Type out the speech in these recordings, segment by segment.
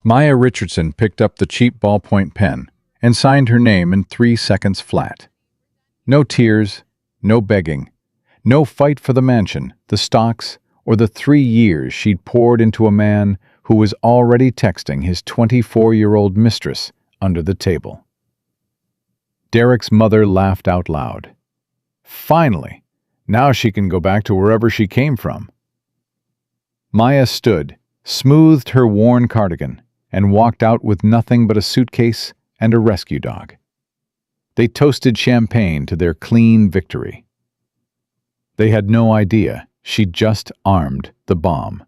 Maya Richardson picked up the cheap ballpoint pen and signed her name in 3 seconds flat. No tears, no begging, no fight for the mansion, the stocks, or the 3 years she'd poured into a man who was already texting his 24-year-old mistress under the table. Derek's mother laughed out loud. Finally, now she can go back to wherever she came from. Maya stood, smoothed her worn cardigan, and walked out with nothing but a suitcase and a rescue dog. They toasted champagne to their clean victory. They had no idea she'd just armed the bomb.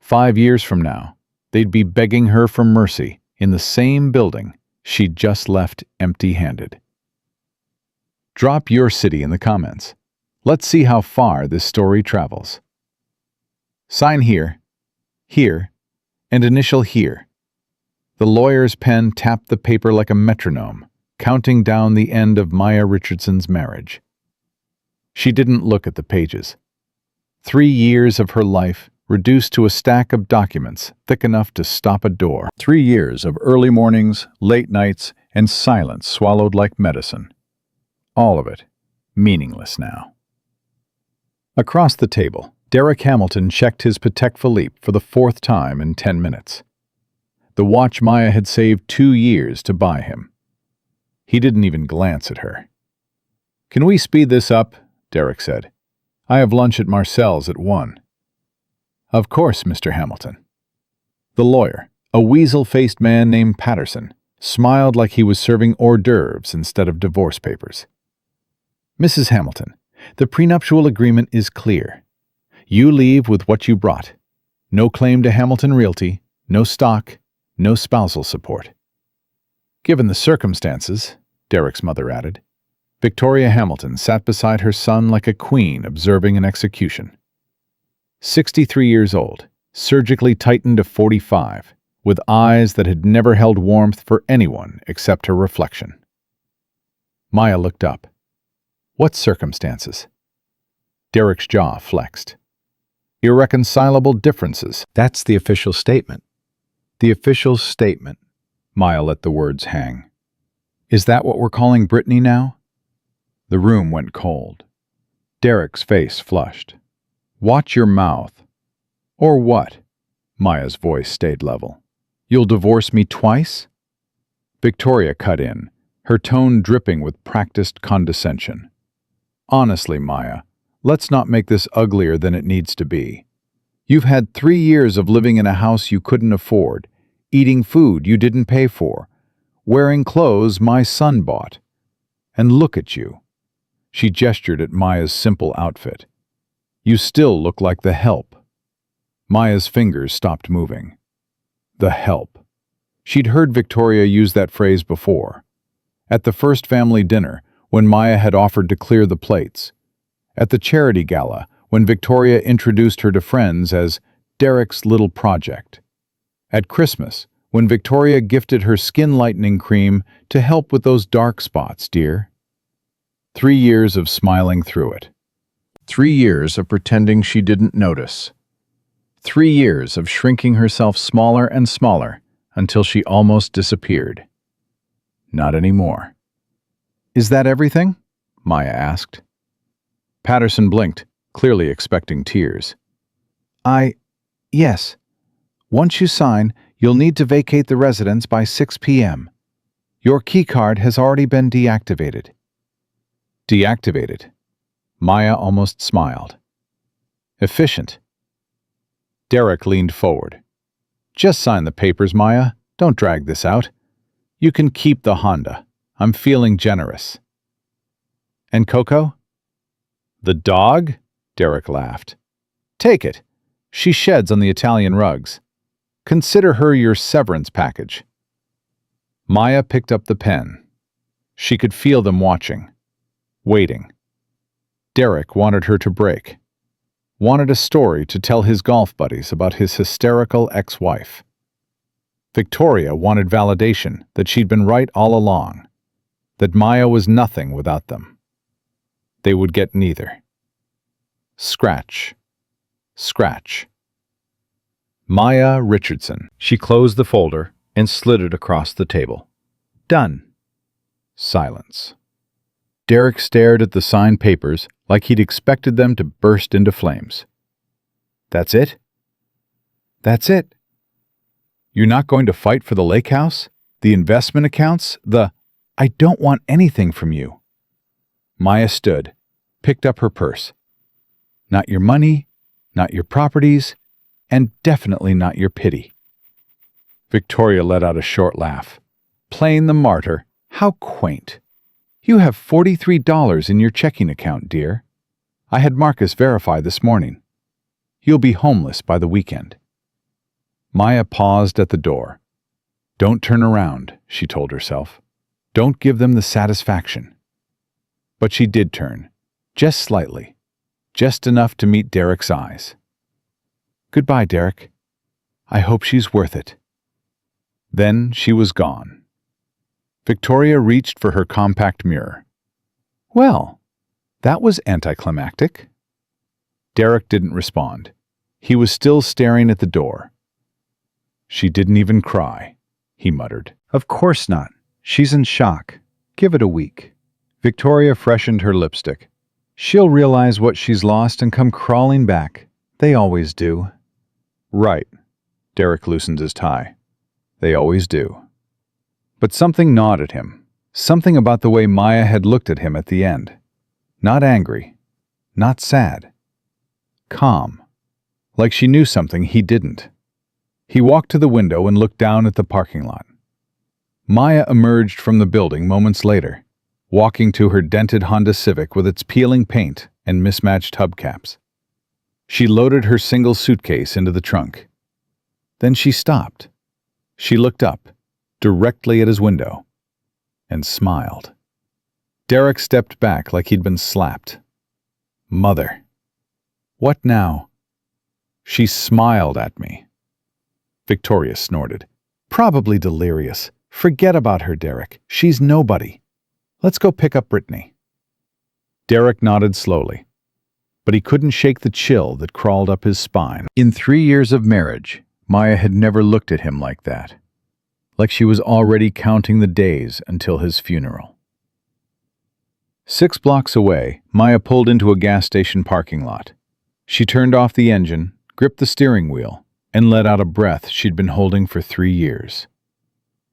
5 years from now, they'd be begging her for mercy in the same building she'd just left empty-handed. Drop your city in the comments. Let's see how far this story travels. Sign here, here, and initial here. The lawyer's pen tapped the paper like a metronome, counting down the end of Maya Richardson's marriage. She didn't look at the pages. 3 years of her life reduced to a stack of documents thick enough to stop a door. 3 years of early mornings, late nights, and silence swallowed like medicine. All of it meaningless now. Across the table, Derek Hamilton checked his Patek Philippe for the 4th time in 10 minutes. The watch Maya had saved 2 years to buy him. He didn't even glance at her. "Can we speed this up?" Derek said. "I have lunch at Marcel's at 1. "Of course, Mr. Hamilton." The lawyer, a weasel-faced man named Patterson, smiled like he was serving hors d'oeuvres instead of divorce papers. "Mrs. Hamilton, the prenuptial agreement is clear. You leave with what you brought. No claim to Hamilton Realty, no stock, no spousal support." "Given the circumstances," Derek's mother added. Victoria Hamilton sat beside her son like a queen observing an execution. 63 years old, surgically tightened to 45, with eyes that had never held warmth for anyone except her reflection. Maya looked up. "What circumstances?" Derek's jaw flexed. "Irreconcilable differences. That's the official statement." "The official statement." Maya let the words hang. "Is that what we're calling Brittany now?" The room went cold. Derek's face flushed. "Watch your mouth." "Or what?" Maya's voice stayed level. "You'll divorce me twice?" Victoria cut in, her tone dripping with practiced condescension. "Honestly, Maya, let's not make this uglier than it needs to be. You've had 3 years of living in a house you couldn't afford, eating food you didn't pay for, wearing clothes my son bought. And look at you." She gestured at Maya's simple outfit. "You still look like the help." Maya's fingers stopped moving. The help. She'd heard Victoria use that phrase before. At the first family dinner, when Maya had offered to clear the plates. At the charity gala, when Victoria introduced her to friends as Derek's little project. At Christmas, when Victoria gifted her skin lightening cream to help with those dark spots, dear. 3 years of smiling through it. 3 years of pretending she didn't notice. 3 years of shrinking herself smaller and smaller until she almost disappeared. Not anymore. "Is that everything?" Maya asked. Patterson blinked, clearly expecting tears. Yes. Once you sign, you'll need to vacate the residence by 6 p.m. Your keycard has already been deactivated." Deactivated. Maya almost smiled. Efficient. Derek leaned forward. "Just sign the papers, Maya. Don't drag this out. You can keep the Honda. I'm feeling generous." "And Coco?" "The dog?" Derek laughed. "Take it. She sheds on the Italian rugs. Consider her your severance package." Maya picked up the pen. She could feel them watching. Waiting. Derek wanted her to break. Wanted a story to tell his golf buddies about his hysterical ex-wife. Victoria wanted validation that she'd been right all along, that Maya was nothing without them. They would get neither. Scratch. Scratch. Maya Richardson. She closed the folder and slid it across the table. Done. Silence. Derek stared at the signed papers like he'd expected them to burst into flames. That's it? That's it? You're not going to fight for the lake house? The investment accounts? I don't want anything from you. Maya stood, picked up her purse. Not your money, not your properties, and definitely not your pity. Victoria let out a short laugh. Playing the martyr? How quaint. You have $43 in your checking account, dear. I had Marcus verify this morning. You'll be homeless by the weekend. Maya paused at the door. Don't turn around, she told herself. Don't give them the satisfaction. But she did turn, just slightly, just enough to meet Derek's eyes. Goodbye, Derek. I hope she's worth it. Then she was gone. Victoria reached for her compact mirror. Well, that was anticlimactic. Derek didn't respond. He was still staring at the door. She didn't even cry, he muttered. Of course not. She's in shock. Give it a week. Victoria freshened her lipstick. She'll realize what she's lost and come crawling back. They always do. Right. Derek loosened his tie. They always do. But something gnawed at him. Something about the way Maya had looked at him at the end. Not angry. Not sad. Calm. Like she knew something he didn't. He walked to the window and looked down at the parking lot. Maya emerged from the building moments later, walking to her dented Honda Civic with its peeling paint and mismatched hubcaps. She loaded her single suitcase into the trunk. Then she stopped. She looked up, directly at his window, and smiled. Derek stepped back like he'd been slapped. Mother. What now? She smiled at me. Victoria snorted. Probably delirious. Forget about her, Derek. She's nobody. Let's go pick up Brittany. Derek nodded slowly, but he couldn't shake the chill that crawled up his spine. In 3 years of marriage, Maya had never looked at him like that. Like she was already counting the days until his funeral. 6 blocks away, Maya pulled into a gas station parking lot. She turned off the engine, gripped the steering wheel, and let out a breath she'd been holding for 3 years.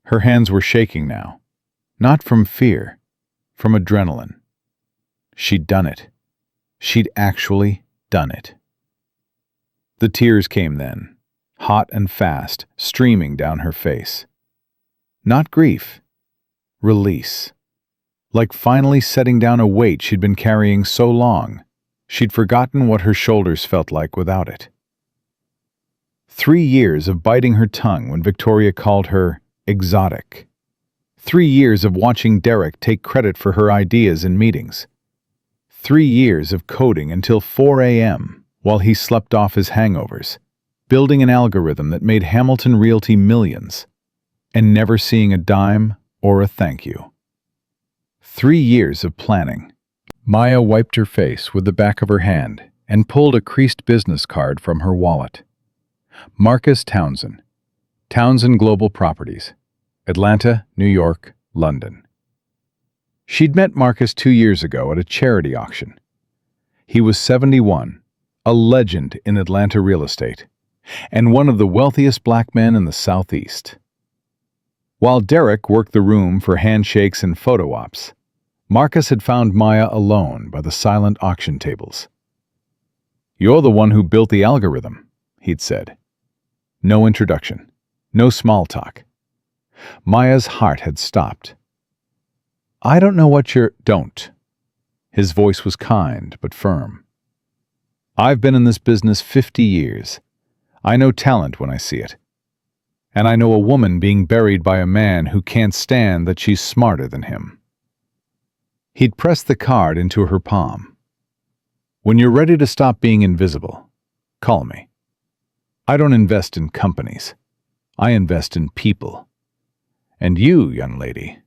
Her hands were shaking now, not from fear, from adrenaline. She'd done it. She'd actually done it. The tears came then, hot and fast, streaming down her face. Not grief. Release. Like finally setting down a weight she'd been carrying so long, she'd forgotten what her shoulders felt like without it. 3 years of biting her tongue when Victoria called her exotic. 3 years of watching Derek take credit for her ideas in meetings. 3 years of coding until 4 a.m. while he slept off his hangovers, building an algorithm that made Hamilton Realty millions, and never seeing a dime or a thank you. 3 years of planning. Maya wiped her face with the back of her hand and pulled a creased business card from her wallet. Marcus Townsend. Townsend Global Properties. Atlanta, New York, London. She'd met Marcus 2 years ago at a charity auction. He was 71, a legend in Atlanta real estate, and one of the wealthiest black men in the Southeast. While Derek worked the room for handshakes and photo ops, Marcus had found Maya alone by the silent auction tables. "You're the one who built the algorithm," he'd said. No introduction, no small talk. Maya's heart had stopped. "I don't know what you're—" "Don't." His voice was kind but firm. "I've been in this business 50 years. I know talent when I see it. And I know a woman being buried by a man who can't stand that she's smarter than him." He'd pressed the card into her palm. "When you're ready to stop being invisible, call me. I don't invest in companies. I invest in people. And you, young lady,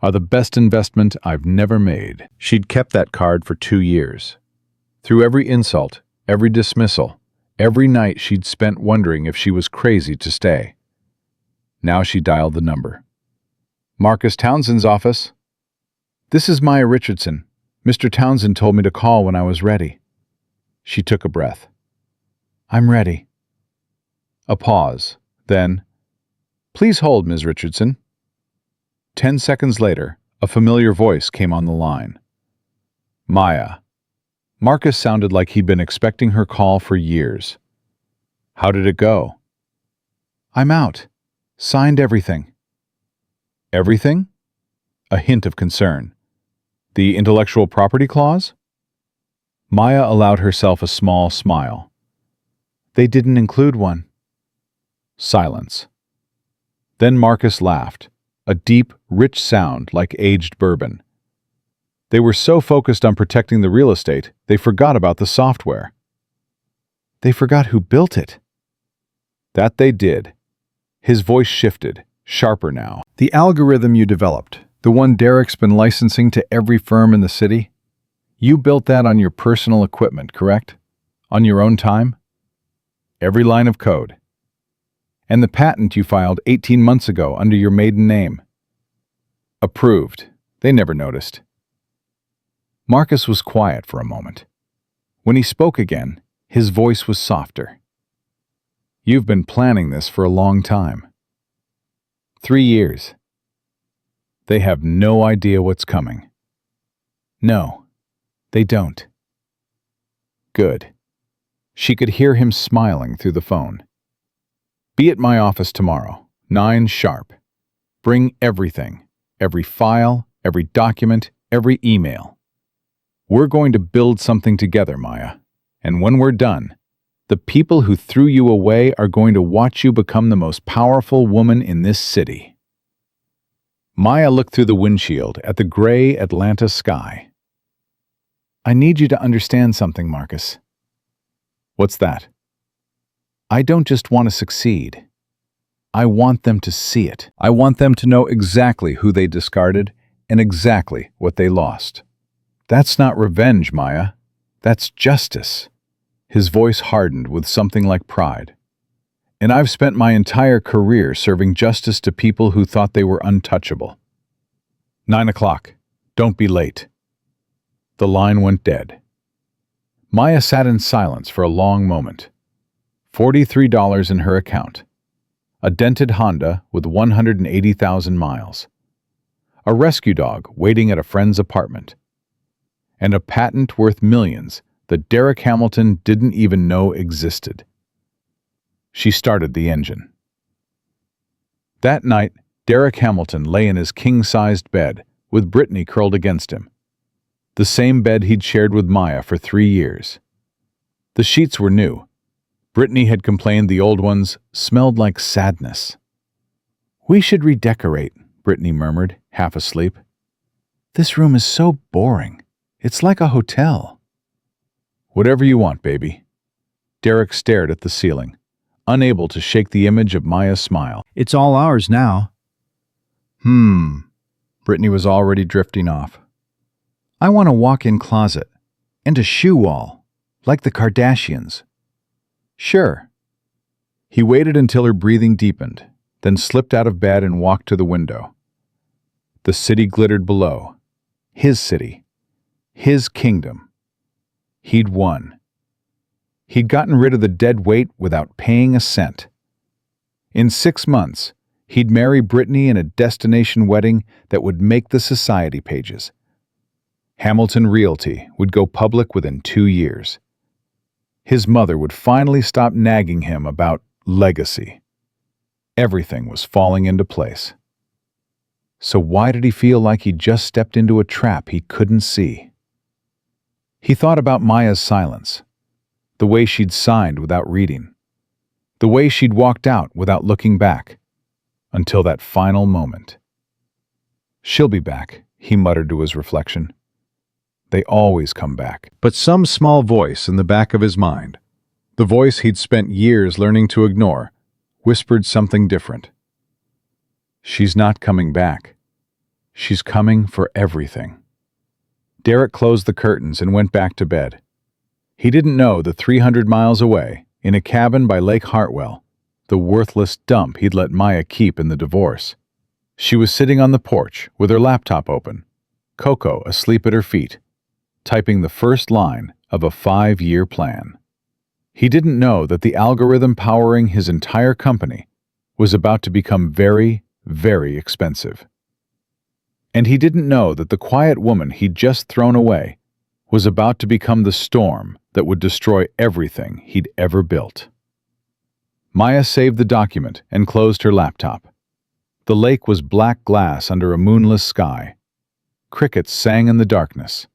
are the best investment I've never made." She'd kept that card for 2 years. Through every insult, every dismissal, Every night she'd spent wondering if she was crazy to stay. Now she dialed the number. Marcus Townsend's office. This is Maya Richardson. Mr. Townsend told me to call when I was ready. She took a breath. I'm ready. A pause. Then, please hold, Ms. Richardson. 10 seconds later, a familiar voice came on the line. Maya. Marcus sounded like he'd been expecting her call for years. How did it go? I'm out. Signed everything. Everything? A hint of concern. The intellectual property clause? Maya allowed herself a small smile. They didn't include one. Silence. Then Marcus laughed, a deep, rich sound like aged bourbon. They were so focused on protecting the real estate, they forgot about the software. They forgot who built it. That they did. His voice shifted, sharper now. The algorithm you developed, the one Derek's been licensing to every firm in the city, you built that on your personal equipment, correct? On your own time? Every line of code. And the patent you filed 18 months ago under your maiden name. Approved. They never noticed. Marcus was quiet for a moment. When he spoke again, his voice was softer. You've been planning this for a long time. 3 years. They have no idea what's coming. No, they don't. Good. She could hear him smiling through the phone. Be at my office tomorrow, 9 sharp. Bring everything, every file, every document, every email. We're going to build something together, Maya. And when we're done, the people who threw you away are going to watch you become the most powerful woman in this city. Maya looked through the windshield at the gray Atlanta sky. I need you to understand something, Marcus. What's that? I don't just want to succeed. I want them to see it. I want them to know exactly who they discarded and exactly what they lost. That's not revenge, Maya. That's justice. His voice hardened with something like pride. And I've spent my entire career serving justice to people who thought they were untouchable. 9 o'clock. Don't be late. The line went dead. Maya sat in silence for a long moment. $43 in her account. A dented Honda with 180,000 miles. A rescue dog waiting at a friend's apartment. And a patent worth millions that Derek Hamilton didn't even know existed. She started the engine. That night, Derek Hamilton lay in his king-sized bed with Brittany curled against him. The same bed he'd shared with Maya for 3 years. The sheets were new. Brittany had complained the old ones smelled like sadness. We should redecorate, Brittany murmured, half asleep. This room is so boring. It's like a hotel. Whatever you want, baby. Derek stared at the ceiling, unable to shake the image of Maya's smile. It's all ours now. Brittany was already drifting off. I want a walk-in closet and a shoe wall, like the Kardashians. Sure. He waited until her breathing deepened, then slipped out of bed and walked to the window. The city glittered below. His city. His kingdom. He'd won. He'd gotten rid of the dead weight without paying a cent. In 6 months, he'd marry Brittany in a destination wedding that would make the society pages. Hamilton Realty would go public within 2 years. His mother would finally stop nagging him about legacy. Everything was falling into place. So why did he feel like he'd just stepped into a trap he couldn't see? He thought about Maya's silence, the way she'd signed without reading, the way she'd walked out without looking back, until that final moment. She'll be back, he muttered to his reflection. They always come back. But some small voice in the back of his mind, the voice he'd spent years learning to ignore, whispered something different. She's not coming back. She's coming for everything. Derek closed the curtains and went back to bed. He didn't know that 300 miles away, in a cabin by Lake Hartwell, the worthless dump he'd let Maya keep in the divorce. She was sitting on the porch with her laptop open, Coco asleep at her feet, typing the first line of a 5-year plan. He didn't know that the algorithm powering his entire company was about to become very, very expensive. And he didn't know that the quiet woman he'd just thrown away was about to become the storm that would destroy everything he'd ever built. Maya saved the document and closed her laptop. The lake was black glass under a moonless sky. Crickets sang in the darkness.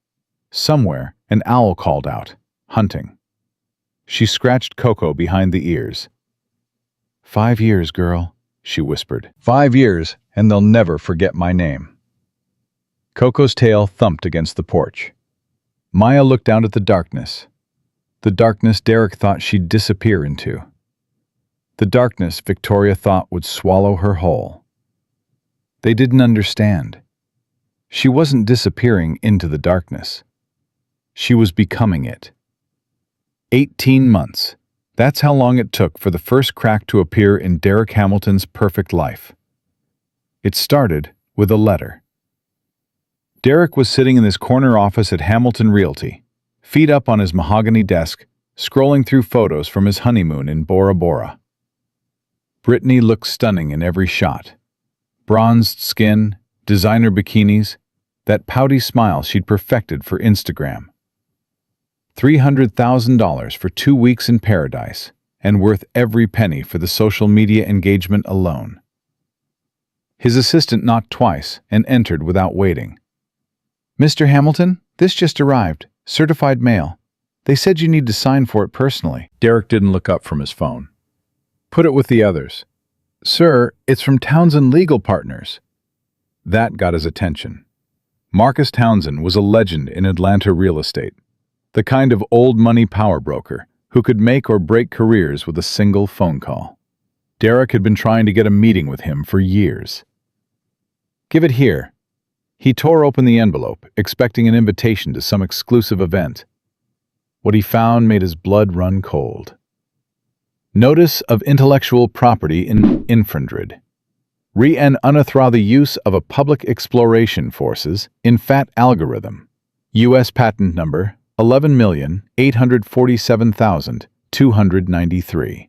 Somewhere, an owl called out, hunting. She scratched Coco behind the ears. 5 years, girl, she whispered. 5 years, and they'll never forget my name. Coco's tail thumped against the porch. Maya looked out at the darkness Derek thought she'd disappear into. The darkness Victoria thought would swallow her whole. They didn't understand. She wasn't disappearing into the darkness. She was becoming it. 18 months. That's how long it took for the first crack to appear in Derek Hamilton's perfect life. It started with a letter. Derek was sitting in his corner office at Hamilton Realty, feet up on his mahogany desk, scrolling through photos from his honeymoon in Bora Bora. Brittany looked stunning in every shot. Bronzed skin, designer bikinis, that pouty smile she'd perfected for Instagram. $300,000 for 2 weeks in paradise, and worth every penny for the social media engagement alone. His assistant knocked twice and entered without waiting. Mr. Hamilton, this just arrived. Certified mail. They said you need to sign for it personally. Derek didn't look up from his phone. Put it with the others. Sir, it's from Townsend Legal Partners. That got his attention. Marcus Townsend was a legend in Atlanta real estate, the kind of old money power broker who could make or break careers with a single phone call. Derek had been trying to get a meeting with him for years. Give it here. He tore open the envelope, expecting an invitation to some exclusive event. What he found made his blood run cold. Notice of intellectual property in infringed. Re and unauthorized use of a public exploration forces in FAT algorithm. U.S. patent number 11,847,293.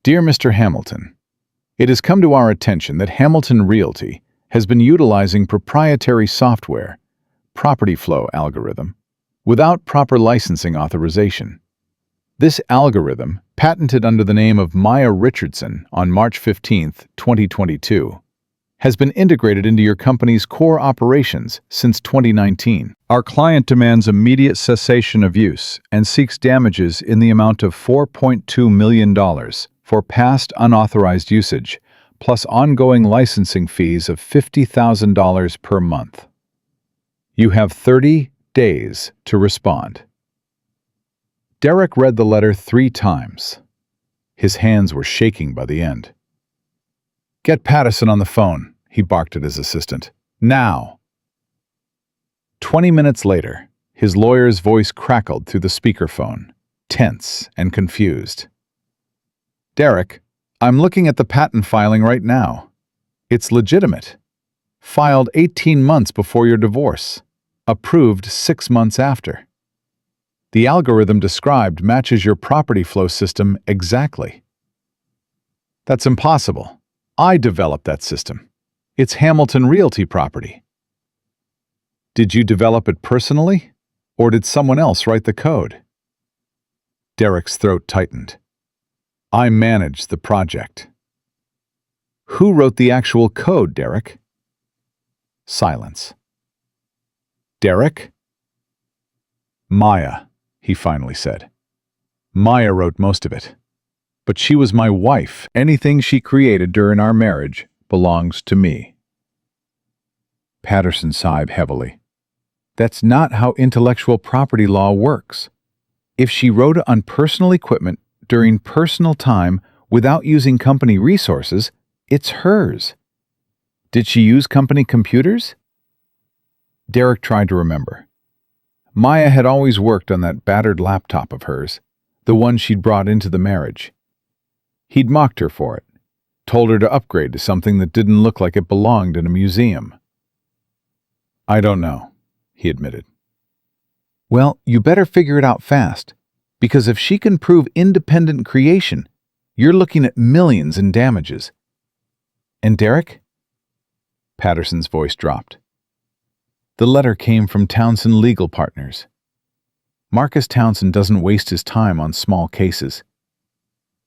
Dear Mr. Hamilton, it has come to our attention that Hamilton Realty has been utilizing proprietary software, property flow algorithm, without proper licensing authorization. This algorithm, patented under the name of Maya Richardson on March 15, 2022, has been integrated into your company's core operations since 2019. Our client demands immediate cessation of use and seeks damages in the amount of $4.2 million for past unauthorized usage, plus ongoing licensing fees of $50,000 per month. You have 30 days to respond. Derek read the letter 3 times. His hands were shaking by the end. Get Patterson on the phone, he barked at his assistant. Now! 20 minutes later, his lawyer's voice crackled through the speakerphone, tense and confused. Derek, I'm looking at the patent filing right now. It's legitimate. Filed 18 months before your divorce. Approved 6 months after. The algorithm described matches your property flow system exactly. That's impossible. I developed that system. It's Hamilton Realty property. Did you develop it personally, or did someone else write the code? Derek's throat tightened. I managed the project. Who wrote the actual code, Derek? Silence. Derek? Maya, he finally said. Maya wrote most of it. But she was my wife. Anything she created during our marriage belongs to me. Patterson sighed heavily. That's not how intellectual property law works. If she wrote it on personal equipment during personal time without using company resources, it's hers. Did she use company computers? Derek tried to remember. Maya had always worked on that battered laptop of hers, the one she'd brought into the marriage. He'd mocked her for it, told her to upgrade to something that didn't look like it belonged in a museum. "I don't know," he admitted. "Well, you better figure it out fast, because if she can prove independent creation, you're looking at millions in damages." "And Derek?" Patterson's voice dropped. "The letter came from Townsend Legal Partners. Marcus Townsend doesn't waste his time on small cases.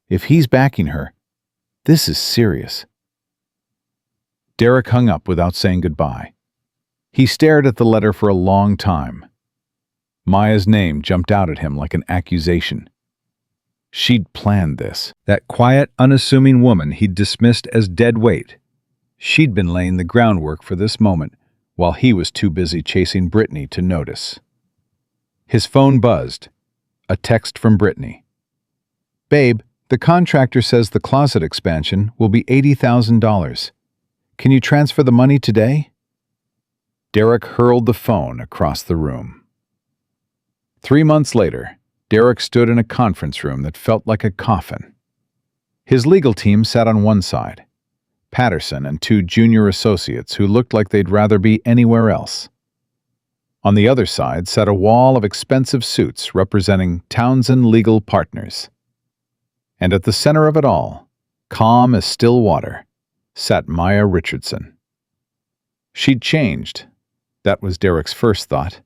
If he's backing her, this is serious." Derek hung up without saying goodbye. He stared at the letter for a long time. Maya's name jumped out at him like an accusation. She'd planned this. That quiet, unassuming woman he'd dismissed as dead weight. She'd been laying the groundwork for this moment while he was too busy chasing Brittany to notice. His phone buzzed. A text from Brittany. "Babe, the contractor says the closet expansion will be $80,000. Can you transfer the money today?" Derek hurled the phone across the room. 3 months later, Derek stood in a conference room that felt like a coffin. His legal team sat on one side, Patterson and 2 junior associates who looked like they'd rather be anywhere else. On the other side sat a wall of expensive suits representing Townsend Legal Partners. And at the center of it all, calm as still water, sat Maya Richardson. She'd changed. That was Derek's first thought.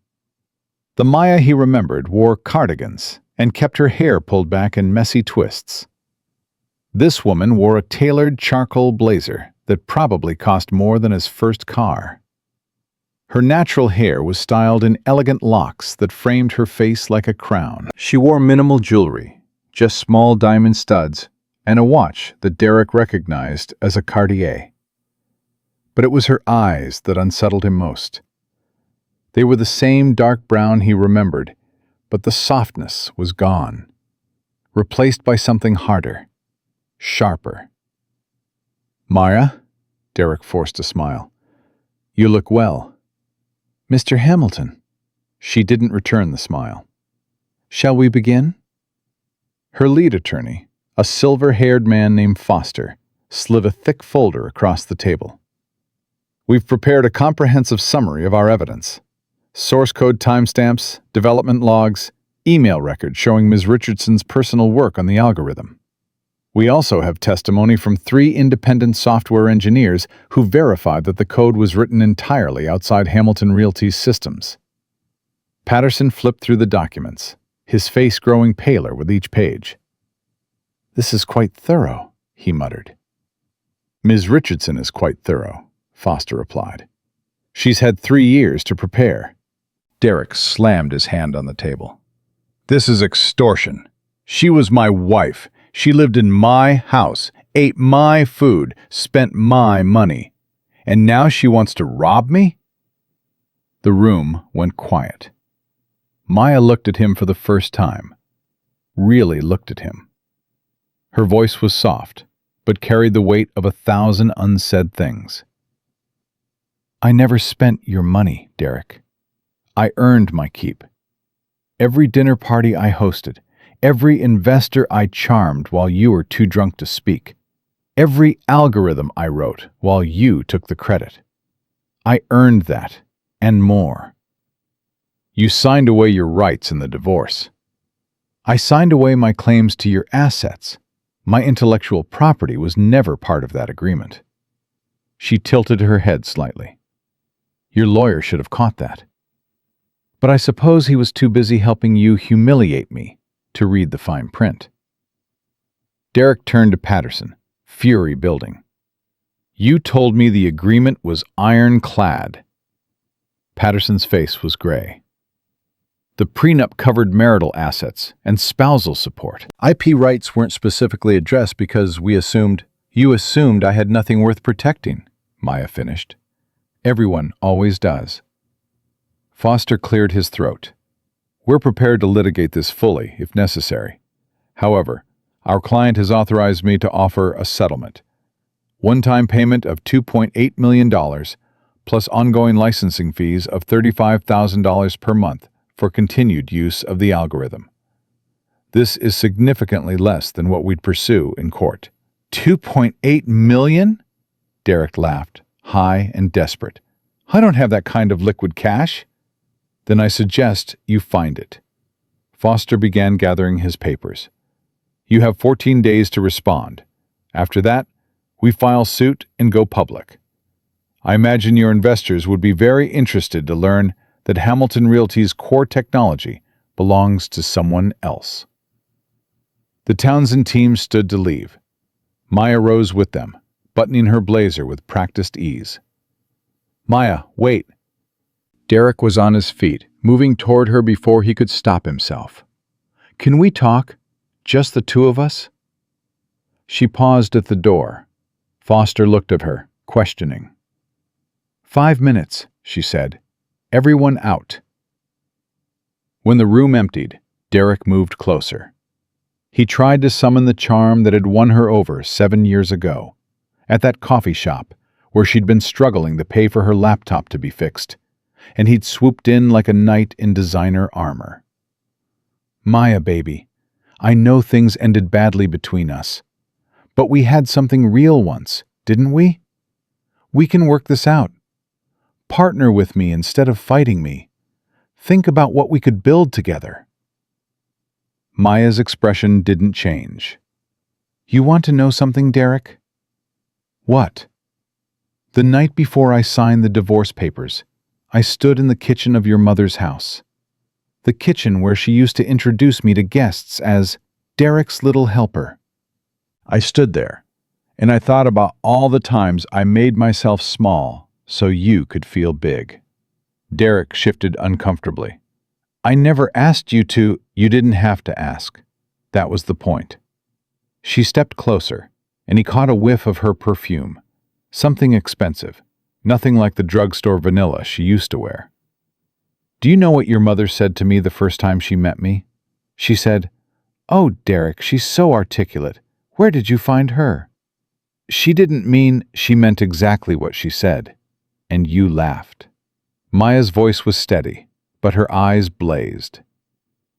The Maya he remembered wore cardigans and kept her hair pulled back in messy twists. This woman wore a tailored charcoal blazer that probably cost more than his first car. Her natural hair was styled in elegant locks that framed her face like a crown. She wore minimal jewelry, just small diamond studs, and a watch that Derek recognized as a Cartier. But it was her eyes that unsettled him most. They were the same dark brown he remembered, but the softness was gone, replaced by something harder, sharper. "Maya?" Derek forced a smile. "You look well." "Mr. Hamilton." She didn't return the smile. "Shall we begin?" Her lead attorney, a silver-haired man named Foster, slid a thick folder across the table. "We've prepared a comprehensive summary of our evidence. Source code timestamps, development logs, email records showing Ms. Richardson's personal work on the algorithm. We also have testimony from 3 independent software engineers who verified that the code was written entirely outside Hamilton Realty's systems." Patterson flipped through the documents, his face growing paler with each page. "This is quite thorough," he muttered. "Ms. Richardson is quite thorough," Foster replied. "She's had 3 years to prepare." Derek slammed his hand on the table. "This is extortion. She was my wife. She lived in my house, ate my food, spent my money. And now she wants to rob me?" The room went quiet. Maya looked at him for the first time. Really looked at him. Her voice was soft, but carried the weight of 1,000 unsaid things. "I never spent your money, Derek. I earned my keep. Every dinner party I hosted, every investor I charmed while you were too drunk to speak, every algorithm I wrote while you took the credit. I earned that, and more. You signed away your rights in the divorce. I signed away my claims to your assets. My intellectual property was never part of that agreement." She tilted her head slightly. "Your lawyer should have caught that. But I suppose he was too busy helping you humiliate me to read the fine print." Derek turned to Patterson, fury building. "You told me the agreement was ironclad." Patterson's face was gray. "The prenup covered marital assets and spousal support. IP rights weren't specifically addressed because you assumed I had nothing worth protecting," Maya finished. "Everyone always does." Foster cleared his throat. "We're prepared to litigate this fully, if necessary. However, our client has authorized me to offer a settlement. One-time payment of $2.8 million, plus ongoing licensing fees of $35,000 per month for continued use of the algorithm. This is significantly less than what we'd pursue in court. 2.8 million? Derek laughed, high and desperate. I don't have that kind of liquid cash. Then I suggest you find it. Foster began gathering his papers. You have 14 days to respond. After that, we file suit and go public. I imagine your investors would be very interested to learn that Hamilton Realty's core technology belongs to someone else. The Townsend team stood to leave. Maya rose with them, buttoning her blazer with practiced ease. Maya, wait. Derek was on his feet, moving toward her before he could stop himself. Can we talk? Just the two of us? She paused at the door. Foster looked at her, questioning. 5 minutes, she said. Everyone out. When the room emptied, Derek moved closer. He tried to summon the charm that had won her over 7 years ago, at that coffee shop where she'd been struggling to pay for her laptop to be fixed, and he'd swooped in like a knight in designer armor. Maya, baby, I know things ended badly between us, but we had something real once, didn't we? We can work this out. Partner with me instead of fighting me. Think about what we could build together. Maya's expression didn't change. You want to know something, Derek? What? The night before I signed the divorce papers, I stood in the kitchen of your mother's house. The kitchen where she used to introduce me to guests as Derek's little helper. I stood there, and I thought about all the times I made myself small so you could feel big. Derek shifted uncomfortably. I never asked you to. You didn't have to ask. That was the point. She stepped closer, and he caught a whiff of her perfume. Something expensive, nothing like the drugstore vanilla she used to wear. Do you know what your mother said to me the first time she met me? She said, "Oh, Derek, she's so articulate. Where did you find her?" She didn't mean she meant exactly what she said. And you laughed. Maya's voice was steady, but her eyes blazed.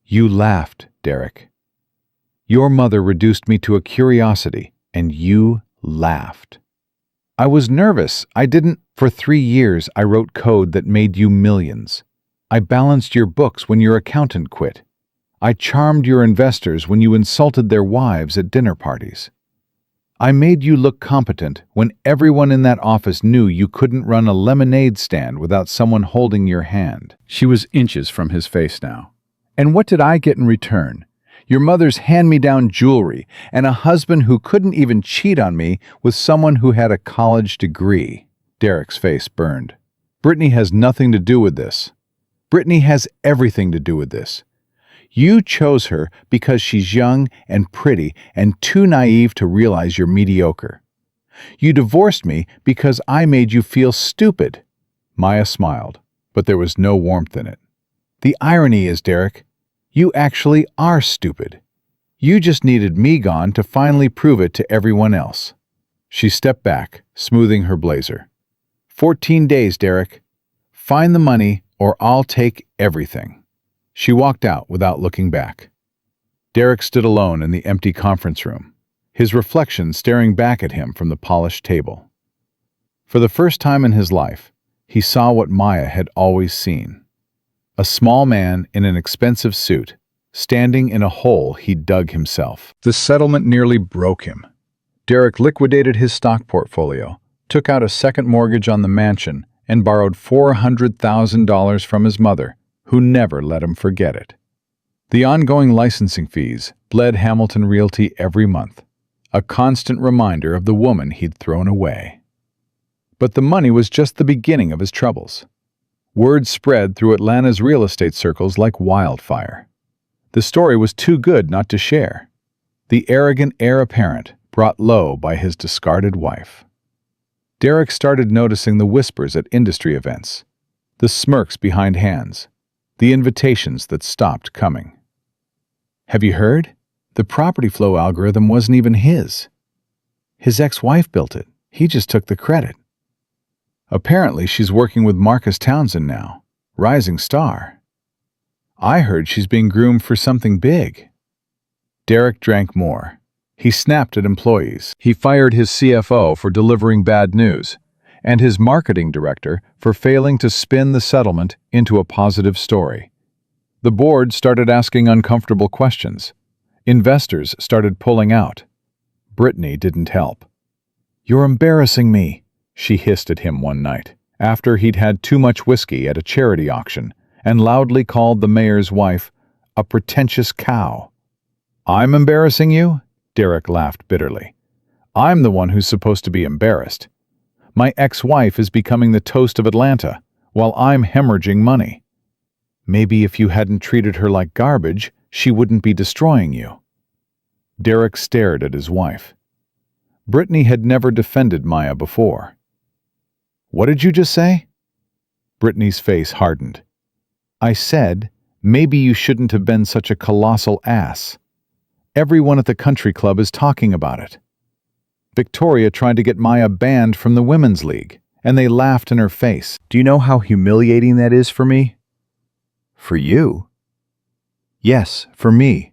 You laughed, Derek. Your mother reduced me to a curiosity, and you laughed. I was nervous. For 3 years, I wrote code that made you millions. I balanced your books when your accountant quit. I charmed your investors when you insulted their wives at dinner parties. I made you look competent when everyone in that office knew you couldn't run a lemonade stand without someone holding your hand. She was inches from his face now. And what did I get in return? Your mother's hand-me-down jewelry and a husband who couldn't even cheat on me with someone who had a college degree. Derek's face burned. Brittany has nothing to do with this. Brittany has everything to do with this. You chose her because she's young and pretty and too naive to realize you're mediocre. You divorced me because I made you feel stupid. Maya smiled, but there was no warmth in it. The irony is, Derek, you actually are stupid. You just needed me gone to finally prove it to everyone else. She stepped back, smoothing her blazer. 14 days, Derek. Find the money or I'll take everything. She walked out without looking back. Derek stood alone in the empty conference room, his reflection staring back at him from the polished table. For the first time in his life, he saw what Maya had always seen. A small man in an expensive suit, standing in a hole he'd dug himself. The settlement nearly broke him. Derek liquidated his stock portfolio, took out a second mortgage on the mansion, and borrowed $400,000 from his mother, who never let him forget it. The ongoing licensing fees bled Hamilton Realty every month, a constant reminder of the woman he'd thrown away. But the money was just the beginning of his troubles. Word spread through Atlanta's real estate circles like wildfire. The story was too good not to share. The arrogant heir apparent brought low by his discarded wife. Derek started noticing the whispers at industry events, the smirks behind hands, the invitations that stopped coming. Have you heard? The property flow algorithm wasn't even his. His ex-wife built it. He just took the credit. Apparently, she's working with Marcus Townsend now, rising star. I heard she's being groomed for something big. Derek drank more. He snapped at employees. He fired his CFO for delivering bad news, and his marketing director for failing to spin the settlement into a positive story. The board started asking uncomfortable questions. Investors started pulling out. Brittany didn't help. "You're embarrassing me," she hissed at him one night, after he'd had too much whiskey at a charity auction and loudly called the mayor's wife a pretentious cow. "I'm embarrassing you?" Derek laughed bitterly. "I'm the one who's supposed to be embarrassed. My ex-wife is becoming the toast of Atlanta, while I'm hemorrhaging money. Maybe if you hadn't treated her like garbage, she wouldn't be destroying you." Derek stared at his wife. Brittany had never defended Maya before. "What did you just say?" Brittany's face hardened. "I said, maybe you shouldn't have been such a colossal ass. Everyone at the country club is talking about it. Victoria tried to get Maya banned from the Women's League, and they laughed in her face. Do you know how humiliating that is for me?" "For you?" "Yes, for me.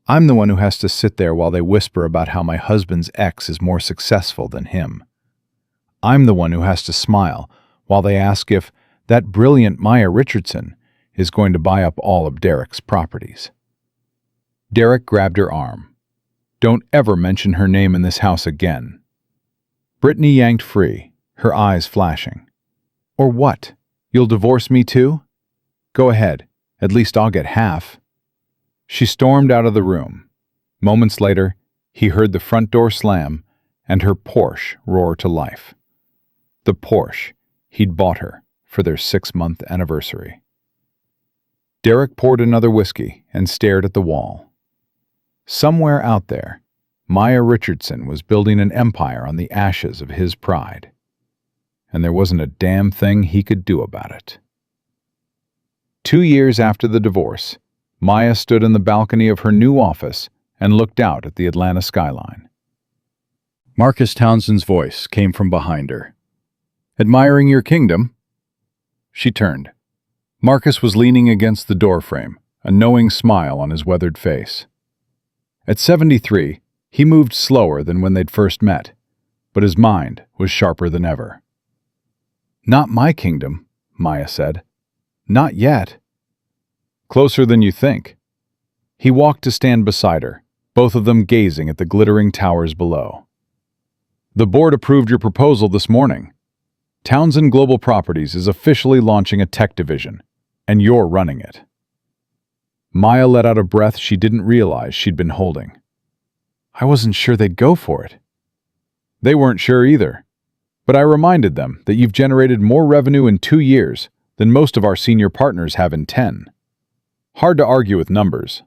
I'm the one who has to sit there while they whisper about how my husband's ex is more successful than him. I'm the one who has to smile while they ask if that brilliant Maya Richardson is going to buy up all of Derek's properties." Derek grabbed her arm. "Don't ever mention her name in this house again." Brittany yanked free, her eyes flashing. "Or what? You'll divorce me too? Go ahead, at least I'll get half." She stormed out of the room. Moments later, he heard the front door slam and her Porsche roar to life. The Porsche he'd bought her for their 6-month anniversary. Derek poured another whiskey and stared at the wall. Somewhere out there, Maya Richardson was building an empire on the ashes of his pride. And there wasn't a damn thing he could do about it. 2 years after the divorce, Maya stood in the balcony of her new office and looked out at the Atlanta skyline. Marcus Townsend's voice came from behind her. "Admiring your kingdom?" She turned. Marcus was leaning against the doorframe, a knowing smile on his weathered face. At 73, he moved slower than when they'd first met, but his mind was sharper than ever. "Not my kingdom," Maya said. "Not yet." "Closer than you think." He walked to stand beside her, both of them gazing at the glittering towers below. "The board approved your proposal this morning. Townsend Global Properties is officially launching a tech division, and you're running it." Maya let out a breath she didn't realize she'd been holding. "I wasn't sure they'd go for it." "They weren't sure either. But I reminded them that you've generated more revenue in 2 years than most of our senior partners have in 10. Hard to argue with numbers."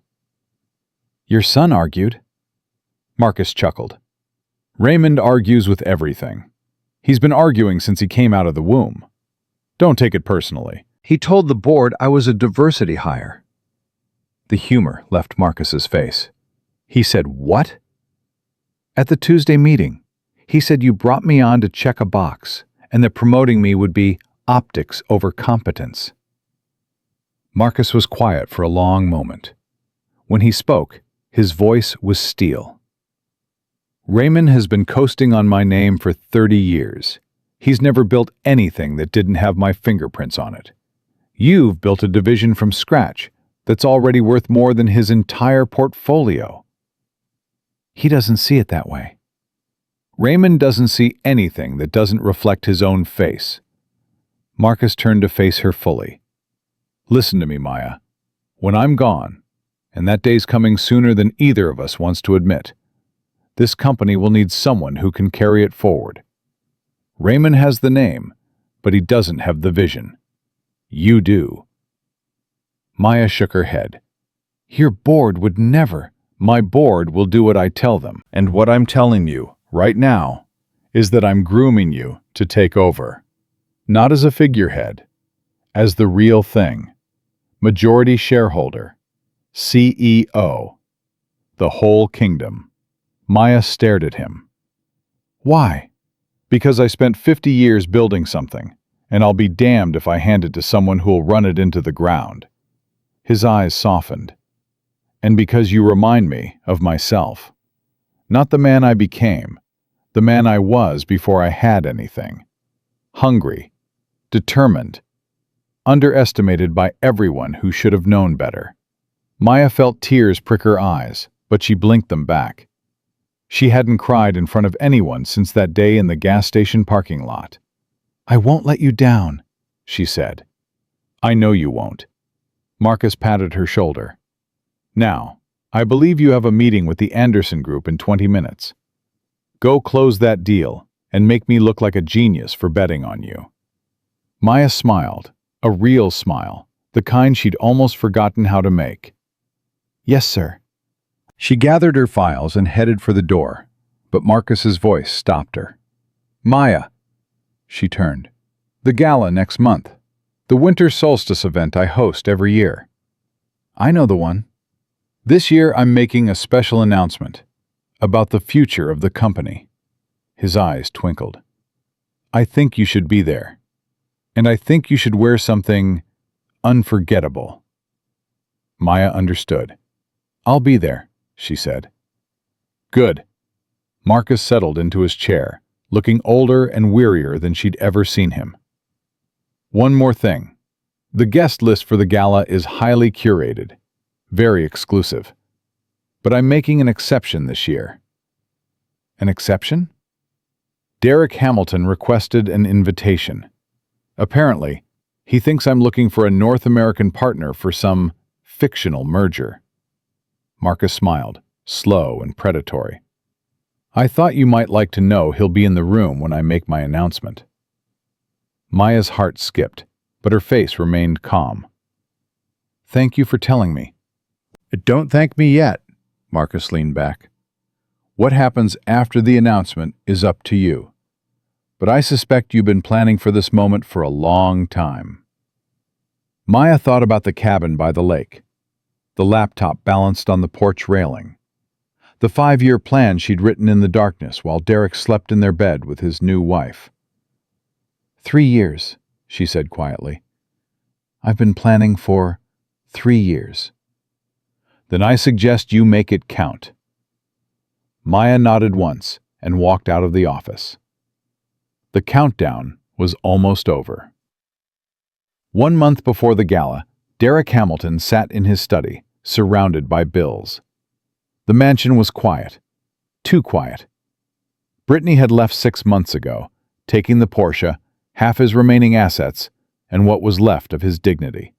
"Your son argued." Marcus chuckled. "Raymond argues with everything. He's been arguing since he came out of the womb. Don't take it personally. He told the board I was a diversity hire." The humor left Marcus's face. He said, "What?" "At the Tuesday meeting, he said you brought me on to check a box, and that promoting me would be optics over competence." Marcus was quiet for a long moment. When he spoke, his voice was steel. "Raymond has been coasting on my name for 30 years. He's never built anything that didn't have my fingerprints on it. You've built a division from scratch that's already worth more than his entire portfolio." "He doesn't see it that way." "Raymond doesn't see anything that doesn't reflect his own face." Marcus turned to face her fully. "Listen to me, Maya. When I'm gone, and that day's coming sooner than either of us wants to admit, this company will need someone who can carry it forward. Raymond has the name, but he doesn't have the vision. You do." Maya shook her head. "Your board would never." "My board will do what I tell them, and what I'm telling you right now is that I'm grooming you to take over. Not as a figurehead, as the real thing. Majority shareholder, CEO, the whole kingdom." Maya stared at him. "Why?" "Because I spent 50 years building something, and I'll be damned if I hand it to someone who'll run it into the ground." His eyes softened. And because you remind me of myself. Not the man I became, the man I was before I had anything. Hungry, determined, underestimated by everyone who should have known better. Maya felt tears prick her eyes, but she blinked them back. She hadn't cried in front of anyone since that day in the gas station parking lot. "I won't let you down," she said. "I know you won't." Marcus patted her shoulder. "Now, I believe you have a meeting with the Anderson Group in 20 minutes. Go close that deal and make me look like a genius for betting on you." Maya smiled, a real smile, the kind she'd almost forgotten how to make. "Yes, sir." She gathered her files and headed for the door, but Marcus's voice stopped her. "Maya." She turned. "The gala next month. The winter solstice event I host every year." "I know the one." "This year I'm making a special announcement about the future of the company." His eyes twinkled. "I think you should be there. And I think you should wear something unforgettable." Maya understood. "I'll be there," she said. "Good." Marcus settled into his chair, looking older and wearier than she'd ever seen him. "One more thing. The guest list for the gala is highly curated, very exclusive. But I'm making an exception this year." "An exception?" "Derek Hamilton requested an invitation. Apparently, he thinks I'm looking for a North American partner for some fictional merger." Marcus smiled, slow and predatory. "I thought you might like to know he'll be in the room when I make my announcement." Maya's heart skipped, but her face remained calm. "Thank you for telling me." "Don't thank me yet," Marcus leaned back. "What happens after the announcement is up to you. But I suspect you've been planning for this moment for a long time." Maya thought about the cabin by the lake, the laptop balanced on the porch railing, the 5-year plan she'd written in the darkness while Derek slept in their bed with his new wife. 3 years, she said quietly. "I've been planning for 3 years." "Then I suggest you make it count." Maya nodded once and walked out of the office. The countdown was almost over. 1 month before the gala, Derek Hamilton sat in his study, surrounded by bills. The mansion was quiet. Too quiet. Brittany had left 6 months ago, taking the Porsche, half his remaining assets, and what was left of his dignity.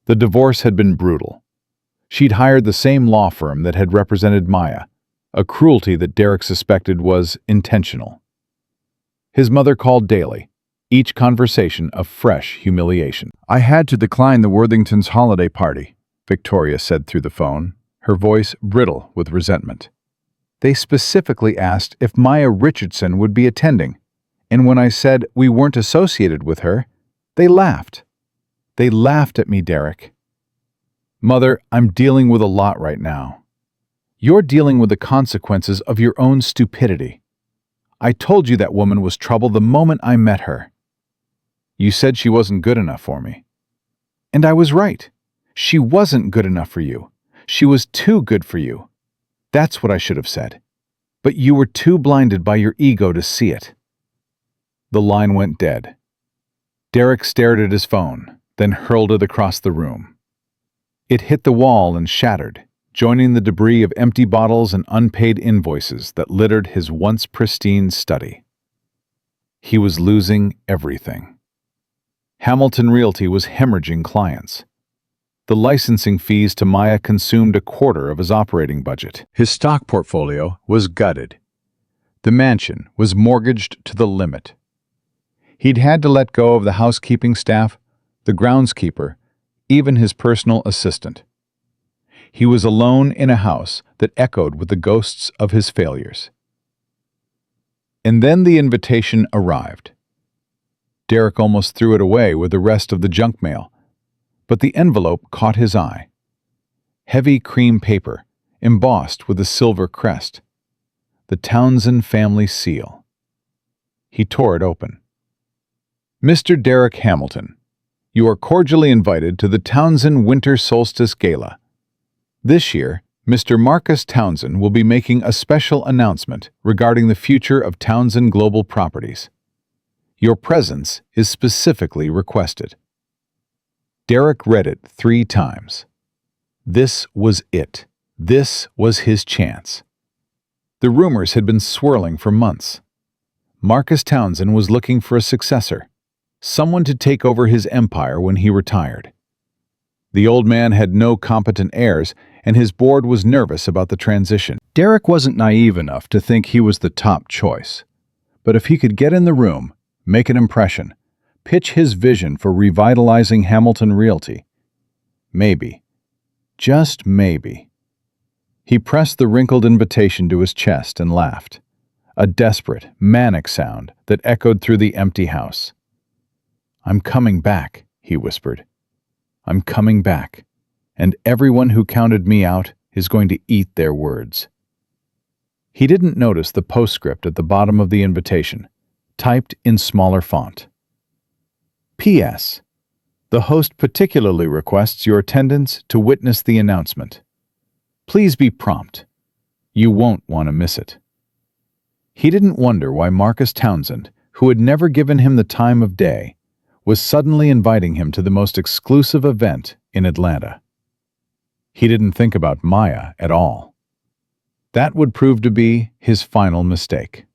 The divorce had been brutal. She'd hired the same law firm that had represented Maya, a cruelty that Derek suspected was intentional. His mother called daily, each conversation a fresh humiliation. "I had to decline the Worthingtons' holiday party," Victoria said through the phone, her voice brittle with resentment. "They specifically asked if Maya Richardson would be attending, and when I said we weren't associated with her, they laughed. They laughed at me, Derek." "Mother, I'm dealing with a lot right now." "You're dealing with the consequences of your own stupidity. I told you that woman was trouble the moment I met her." "You said she wasn't good enough for me." "And I was right. She wasn't good enough for you. She was too good for you. That's what I should have said. But you were too blinded by your ego to see it." The line went dead. Derek stared at his phone, then hurled it across the room. It hit the wall and shattered, joining the debris of empty bottles and unpaid invoices that littered his once pristine study. He was losing everything. Hamilton Realty was hemorrhaging clients. The licensing fees to Maya consumed a quarter of his operating budget. His stock portfolio was gutted. The mansion was mortgaged to the limit. He'd had to let go of the housekeeping staff, the groundskeeper, even his personal assistant. He was alone in a house that echoed with the ghosts of his failures. And then the invitation arrived. Derek almost threw it away with the rest of the junk mail, but the envelope caught his eye. Heavy cream paper, embossed with a silver crest. The Townsend family seal. He tore it open. "Mr. Derek Hamilton, you are cordially invited to the Townsend Winter Solstice Gala. This year, Mr. Marcus Townsend will be making a special announcement regarding the future of Townsend Global Properties. Your presence is specifically requested. Derek read it 3 times. This was it. This was his chance. The rumors had been swirling for months. Marcus Townsend was looking for a successor, someone to take over his empire when he retired. The old man had no competent heirs, and his board was nervous about the transition. Derek wasn't naive enough to think he was the top choice. But if he could get in the room, make an impression, pitch his vision for revitalizing Hamilton Realty, maybe, just maybe. He pressed the wrinkled invitation to his chest and laughed, a desperate, manic sound that echoed through the empty house. "I'm coming back," he whispered. "I'm coming back, and everyone who counted me out is going to eat their words." He didn't notice the postscript at the bottom of the invitation, typed in smaller font. P.S. The host particularly requests your attendance to witness the announcement. Please be prompt. You won't want to miss it. He didn't wonder why Marcus Townsend, who had never given him the time of day, was suddenly inviting him to the most exclusive event in Atlanta. He didn't think about Maya at all. That would prove to be his final mistake.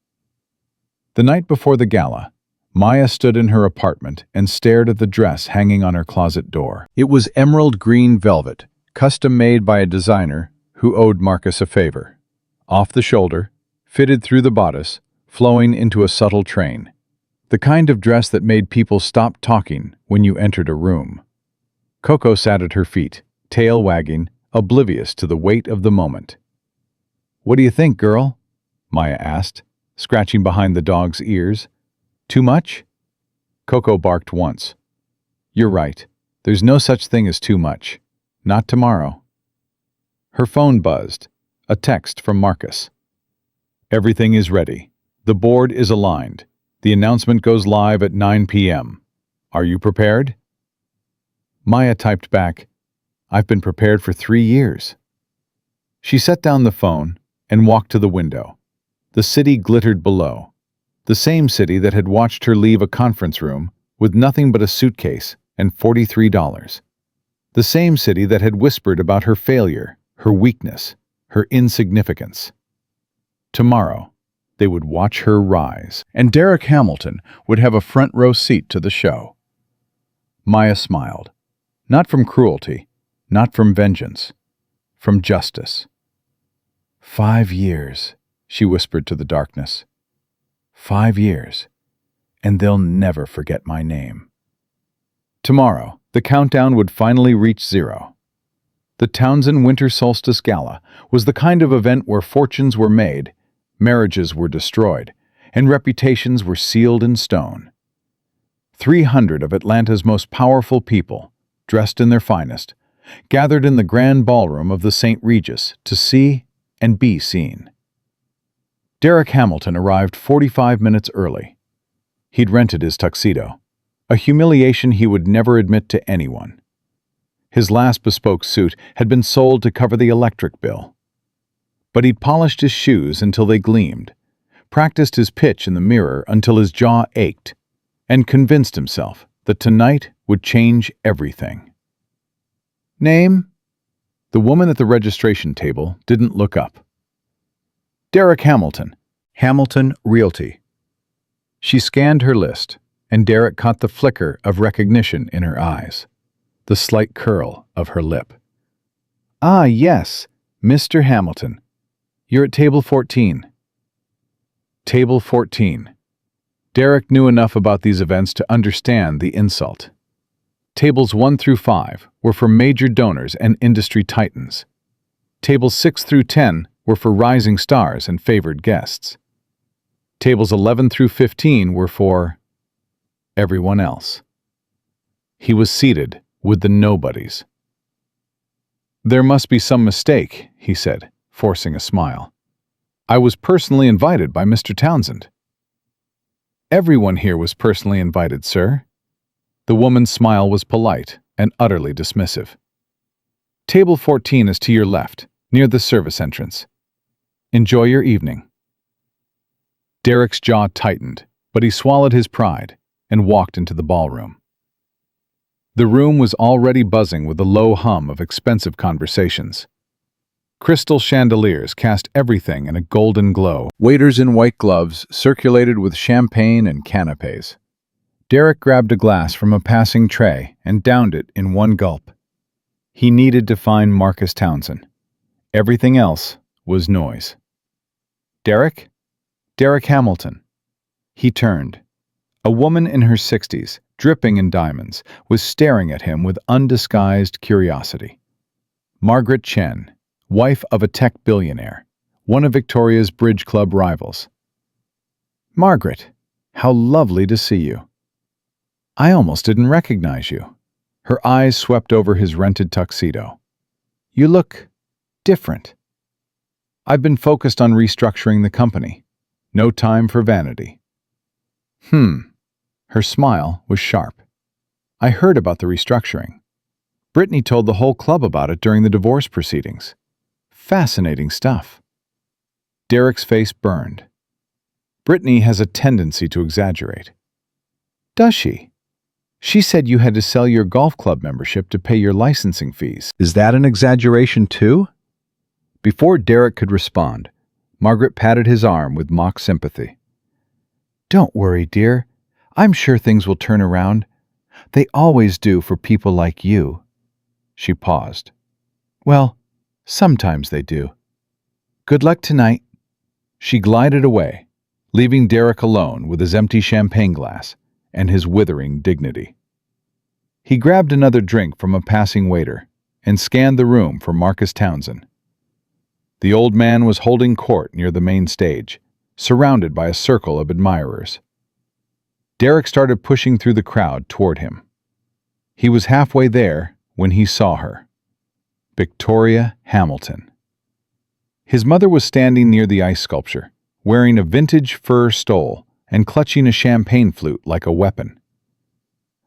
The night before the gala, Maya stood in her apartment and stared at the dress hanging on her closet door. It was emerald green velvet, custom-made by a designer who owed Marcus a favor. Off the shoulder, fitted through the bodice, flowing into a subtle train. The kind of dress that made people stop talking when you entered a room. Coco sat at her feet, tail wagging, oblivious to the weight of the moment. "What do you think, girl?" Maya asked, scratching behind the dog's ears. "Too much?" Coco barked once. "You're right. There's no such thing as too much. Not tomorrow." Her phone buzzed. A text from Marcus. "Everything is ready. The board is aligned. The announcement goes live at 9 p.m. Are you prepared?" Maya typed back, "I've been prepared for 3 years." She set down the phone and walked to the window. The city glittered below. The same city that had watched her leave a conference room with nothing but a suitcase and $43. The same city that had whispered about her failure, her weakness, her insignificance. Tomorrow, they would watch her rise, and Derek Hamilton would have a front-row seat to the show. Maya smiled. Not from cruelty, not from vengeance, from justice. 5 years, she whispered to the darkness. 5 years, and they'll never forget my name. Tomorrow, the countdown would finally reach 0. The Townsend Winter Solstice Gala was the kind of event where fortunes were made, marriages were destroyed, and reputations were sealed in stone. 300 of Atlanta's most powerful people, dressed in their finest, gathered in the grand ballroom of the St. Regis to see and be seen. Derek Hamilton arrived 45 minutes early. He'd rented his tuxedo, a humiliation he would never admit to anyone. His last bespoke suit had been sold to cover the electric bill. But he'd polished his shoes until they gleamed, practiced his pitch in the mirror until his jaw ached, and convinced himself that tonight would change everything. "Name?" The woman at the registration table didn't look up. "Derek Hamilton, Hamilton Realty." She scanned her list, and Derek caught the flicker of recognition in her eyes, the slight curl of her lip. "Ah, yes, Mr. Hamilton. You're at table 14. Table 14. Derek knew enough about these events to understand the insult. Tables 1 through 5 were for major donors and industry titans. Tables 6 through 10 were for rising stars and favored guests. Tables 11 through 15 were for everyone else. He was seated with the nobodies. "There must be some mistake," he said, forcing a smile. "I was personally invited by Mr. Townsend." "Everyone here was personally invited, sir." The woman's smile was polite and utterly dismissive. Table 14 is to your left, near the service entrance. Enjoy your evening." Derek's jaw tightened, but he swallowed his pride and walked into the ballroom. The room was already buzzing with the low hum of expensive conversations. Crystal chandeliers cast everything in a golden glow. Waiters in white gloves circulated with champagne and canapes. Derek grabbed a glass from a passing tray and downed it in one gulp. He needed to find Marcus Townsend. Everything else was noise. "Derek? Derek Hamilton." He turned. A woman in her 60s, dripping in diamonds, was staring at him with undisguised curiosity. Margaret Chen, wife of a tech billionaire, one of Victoria's bridge club rivals. "Margaret, how lovely to see you. I almost didn't recognize you." Her eyes swept over his rented tuxedo. "You look different." "I've been focused on restructuring the company. No time for vanity." Her smile was sharp. "I heard about the restructuring. Brittany told the whole club about it during the divorce proceedings. Fascinating stuff." Derek's face burned. "Brittany has a tendency to exaggerate." "Does she? She said you had to sell your golf club membership to pay your licensing fees. Is that an exaggeration too?" Before Derek could respond, Margaret patted his arm with mock sympathy. "Don't worry, dear. I'm sure things will turn around. They always do for people like you." She paused. "Well, sometimes they do. Good luck tonight." She glided away, leaving Derek alone with his empty champagne glass and his withering dignity. He grabbed another drink from a passing waiter and scanned the room for Marcus Townsend. The old man was holding court near the main stage, surrounded by a circle of admirers. Derek started pushing through the crowd toward him. He was halfway there when he saw her. Victoria Hamilton. His mother was standing near the ice sculpture, wearing a vintage fur stole and clutching a champagne flute like a weapon.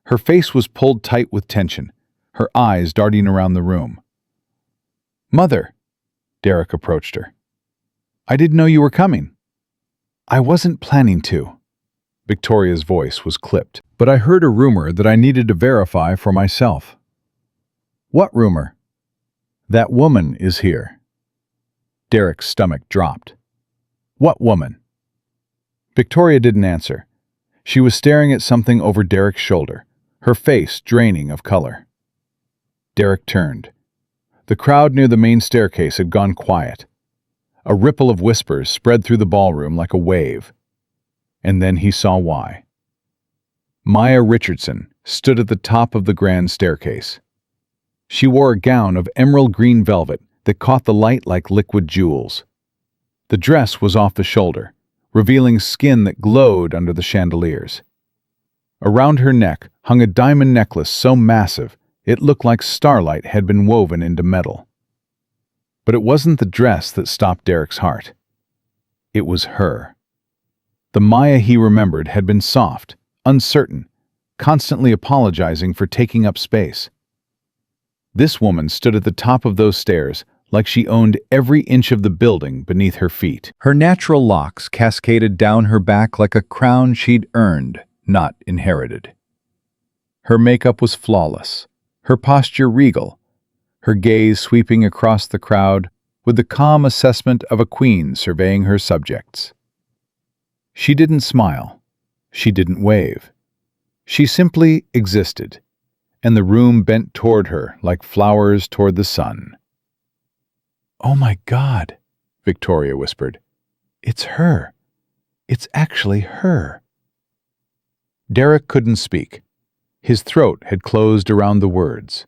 Her face was pulled tight with tension, her eyes darting around the room. "Mother," Derek approached her. "I didn't know you were coming." "I wasn't planning to." Victoria's voice was clipped, "but I heard a rumor that I needed to verify for myself." "What rumor?" "That woman is here." Derek's stomach dropped. "What woman?" Victoria didn't answer. She was staring at something over Derek's shoulder, her face draining of color. Derek turned. The crowd near the main staircase had gone quiet. A ripple of whispers spread through the ballroom like a wave. And then he saw why. Maya Richardson stood at the top of the grand staircase. She wore a gown of emerald green velvet that caught the light like liquid jewels. The dress was off the shoulder, revealing skin that glowed under the chandeliers. Around her neck hung a diamond necklace so massive it looked like starlight had been woven into metal. But it wasn't the dress that stopped Derek's heart. It was her. The Maya he remembered had been soft, uncertain, constantly apologizing for taking up space. This woman stood at the top of those stairs like she owned every inch of the building beneath her feet. Her natural locks cascaded down her back like a crown she'd earned, not inherited. Her makeup was flawless, her posture regal, her gaze sweeping across the crowd with the calm assessment of a queen surveying her subjects. She didn't smile. She didn't wave. She simply existed, and the room bent toward her like flowers toward the sun. "Oh my God," Victoria whispered. "It's her. It's actually her." Derek couldn't speak. His throat had closed around the words.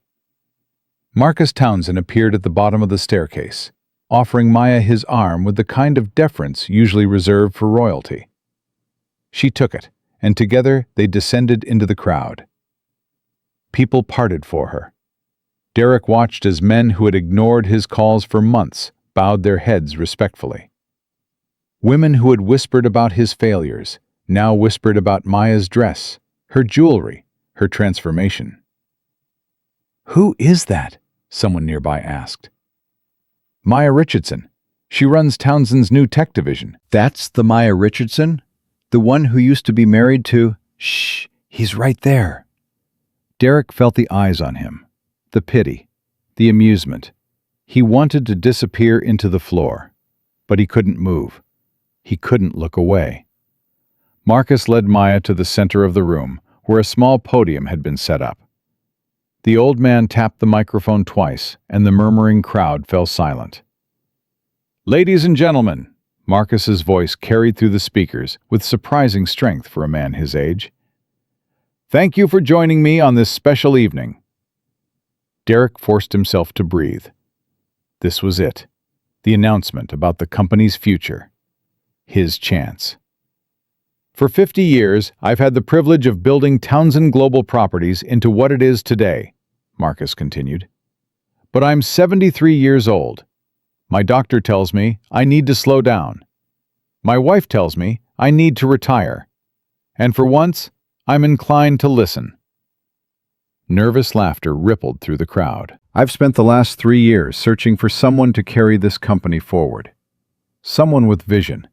Marcus Townsend appeared at the bottom of the staircase, offering Maya his arm with the kind of deference usually reserved for royalty. She took it, and together they descended into the crowd. People parted for her. Derek watched as men who had ignored his calls for months bowed their heads respectfully. Women who had whispered about his failures now whispered about Maya's dress, her jewelry, her transformation. "Who is that?" someone nearby asked. Maya Richardson. She runs Townsend's new tech division. That's the Maya Richardson? The one who used to be married to... Shh, he's right there. Derek felt the eyes on him, the pity, the amusement. He wanted to disappear into the floor, but he couldn't move. He couldn't look away. Marcus led Maya to the center of the room, where a small podium had been set up. The old man tapped the microphone twice, and the murmuring crowd fell silent. Ladies and gentlemen, Marcus's voice carried through the speakers with surprising strength for a man his age. Thank you for joining me on this special evening. Derek forced himself to breathe. This was it, the announcement about the company's future. His chance. For 50 years, I've had the privilege of building Townsend Global Properties into what it is today, Marcus continued. But I'm 73 years old. My doctor tells me I need to slow down. My wife tells me I need to retire. And for once, I'm inclined to listen. Nervous laughter rippled through the crowd. I've spent the last 3 years searching for someone to carry this company forward. Someone with vision.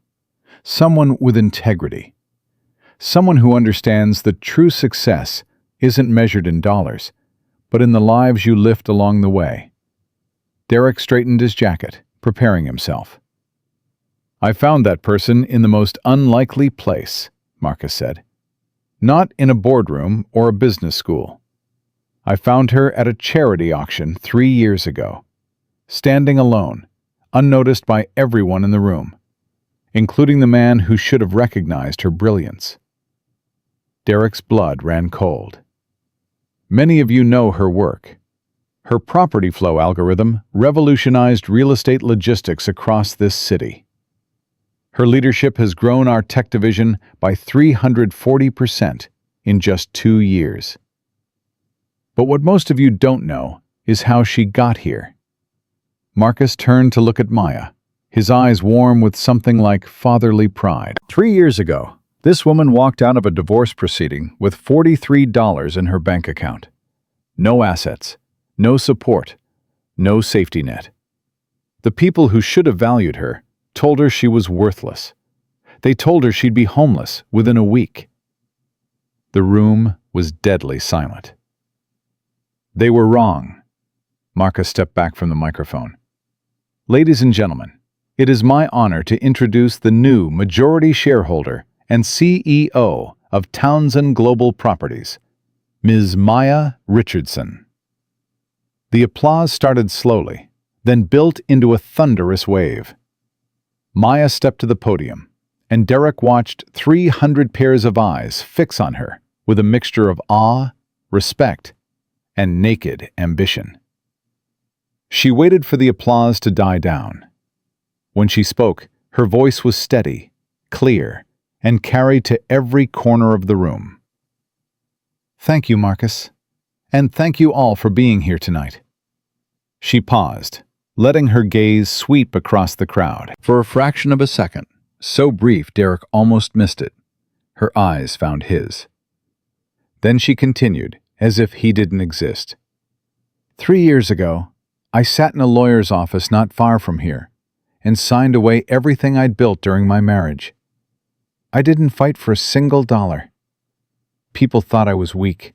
Someone with integrity. Someone who understands that true success isn't measured in dollars, but in the lives you lift along the way. Derek straightened his jacket, preparing himself. I found that person in the most unlikely place, Marcus said. Not in a boardroom or a business school. I found her at a charity auction 3 years ago, standing alone, unnoticed by everyone in the room, including the man who should have recognized her brilliance. Derek's blood ran cold. Many of you know her work. Her property flow algorithm revolutionized real estate logistics across this city. Her leadership has grown our tech division by 340% in just 2 years. But what most of you don't know is how she got here. Marcus turned to look at Maya, his eyes warm with something like fatherly pride. 3 years ago, this woman walked out of a divorce proceeding with $43 in her bank account. No assets, no support, no safety net. The people who should have valued her told her she was worthless. They told her she'd be homeless within a week. The room was deadly silent. They were wrong. Marcus stepped back from the microphone. Ladies and gentlemen, it is my honor to introduce the new majority shareholder and CEO of Townsend Global Properties, Ms. Maya Richardson. The applause started slowly, then built into a thunderous wave. Maya stepped to the podium, and Derek watched 300 pairs of eyes fix on her with a mixture of awe, respect, and naked ambition. She waited for the applause to die down. When she spoke, her voice was steady, clear, and carried to every corner of the room. Thank you, Marcus, and thank you all for being here tonight. She paused, letting her gaze sweep across the crowd. For a fraction of a second, so brief Derek almost missed it, her eyes found his. Then she continued, as if he didn't exist. 3 years ago, I sat in a lawyer's office not far from here and signed away everything I'd built during my marriage. I didn't fight for a single dollar. People thought I was weak.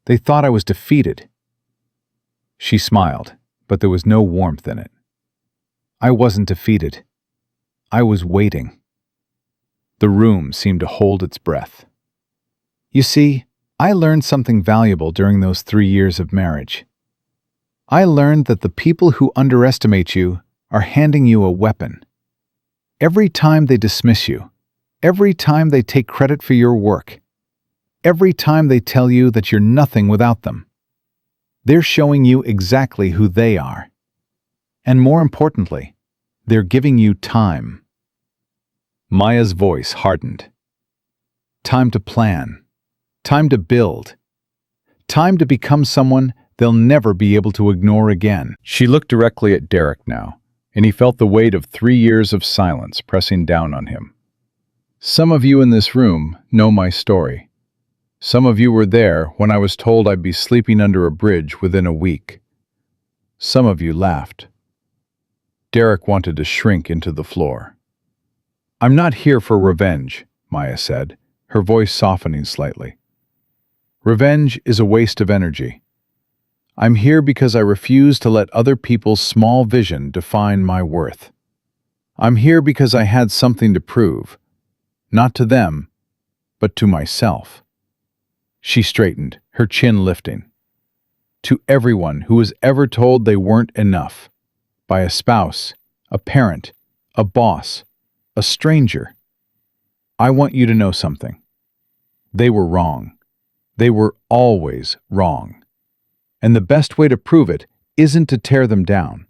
They thought I was defeated. She smiled, but there was no warmth in it. I wasn't defeated. I was waiting. The room seemed to hold its breath. You see, I learned something valuable during those 3 years of marriage. I learned that the people who underestimate you are handing you a weapon. Every time they dismiss you, every time they take credit for your work, every time they tell you that you're nothing without them, they're showing you exactly who they are. And more importantly, they're giving you time. Maya's voice hardened. Time to plan. Time to build. Time to become someone they'll never be able to ignore again. She looked directly at Derek now, and he felt the weight of 3 years of silence pressing down on him. Some of you in this room know my story. Some of you were there when I was told I'd be sleeping under a bridge within a week. Some of you laughed. Derek wanted to shrink into the floor. I'm not here for revenge, Maya said, her voice softening slightly. Revenge is a waste of energy. I'm here because I refuse to let other people's small vision define my worth. I'm here because I had something to prove, not to them, but to myself. She straightened, her chin lifting. To everyone who was ever told they weren't enough, by a spouse, a parent, a boss, a stranger. I want you to know something. They were wrong. They were always wrong. And the best way to prove it isn't to tear them down.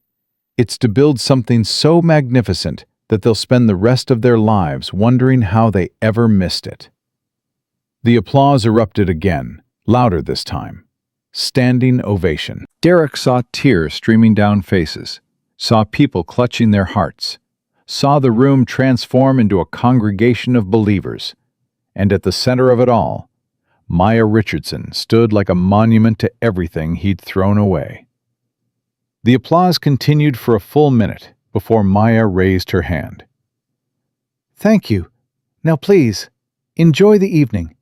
It's to build something so magnificent that they'll spend the rest of their lives wondering how they ever missed it. The applause erupted again, louder this time. Standing ovation. Derek saw tears streaming down faces, saw people clutching their hearts, saw the room transform into a congregation of believers, and at the center of it all, Maya Richardson stood like a monument to everything he'd thrown away. The applause continued for a full minute before Maya raised her hand. Thank you. Now please, enjoy the evening.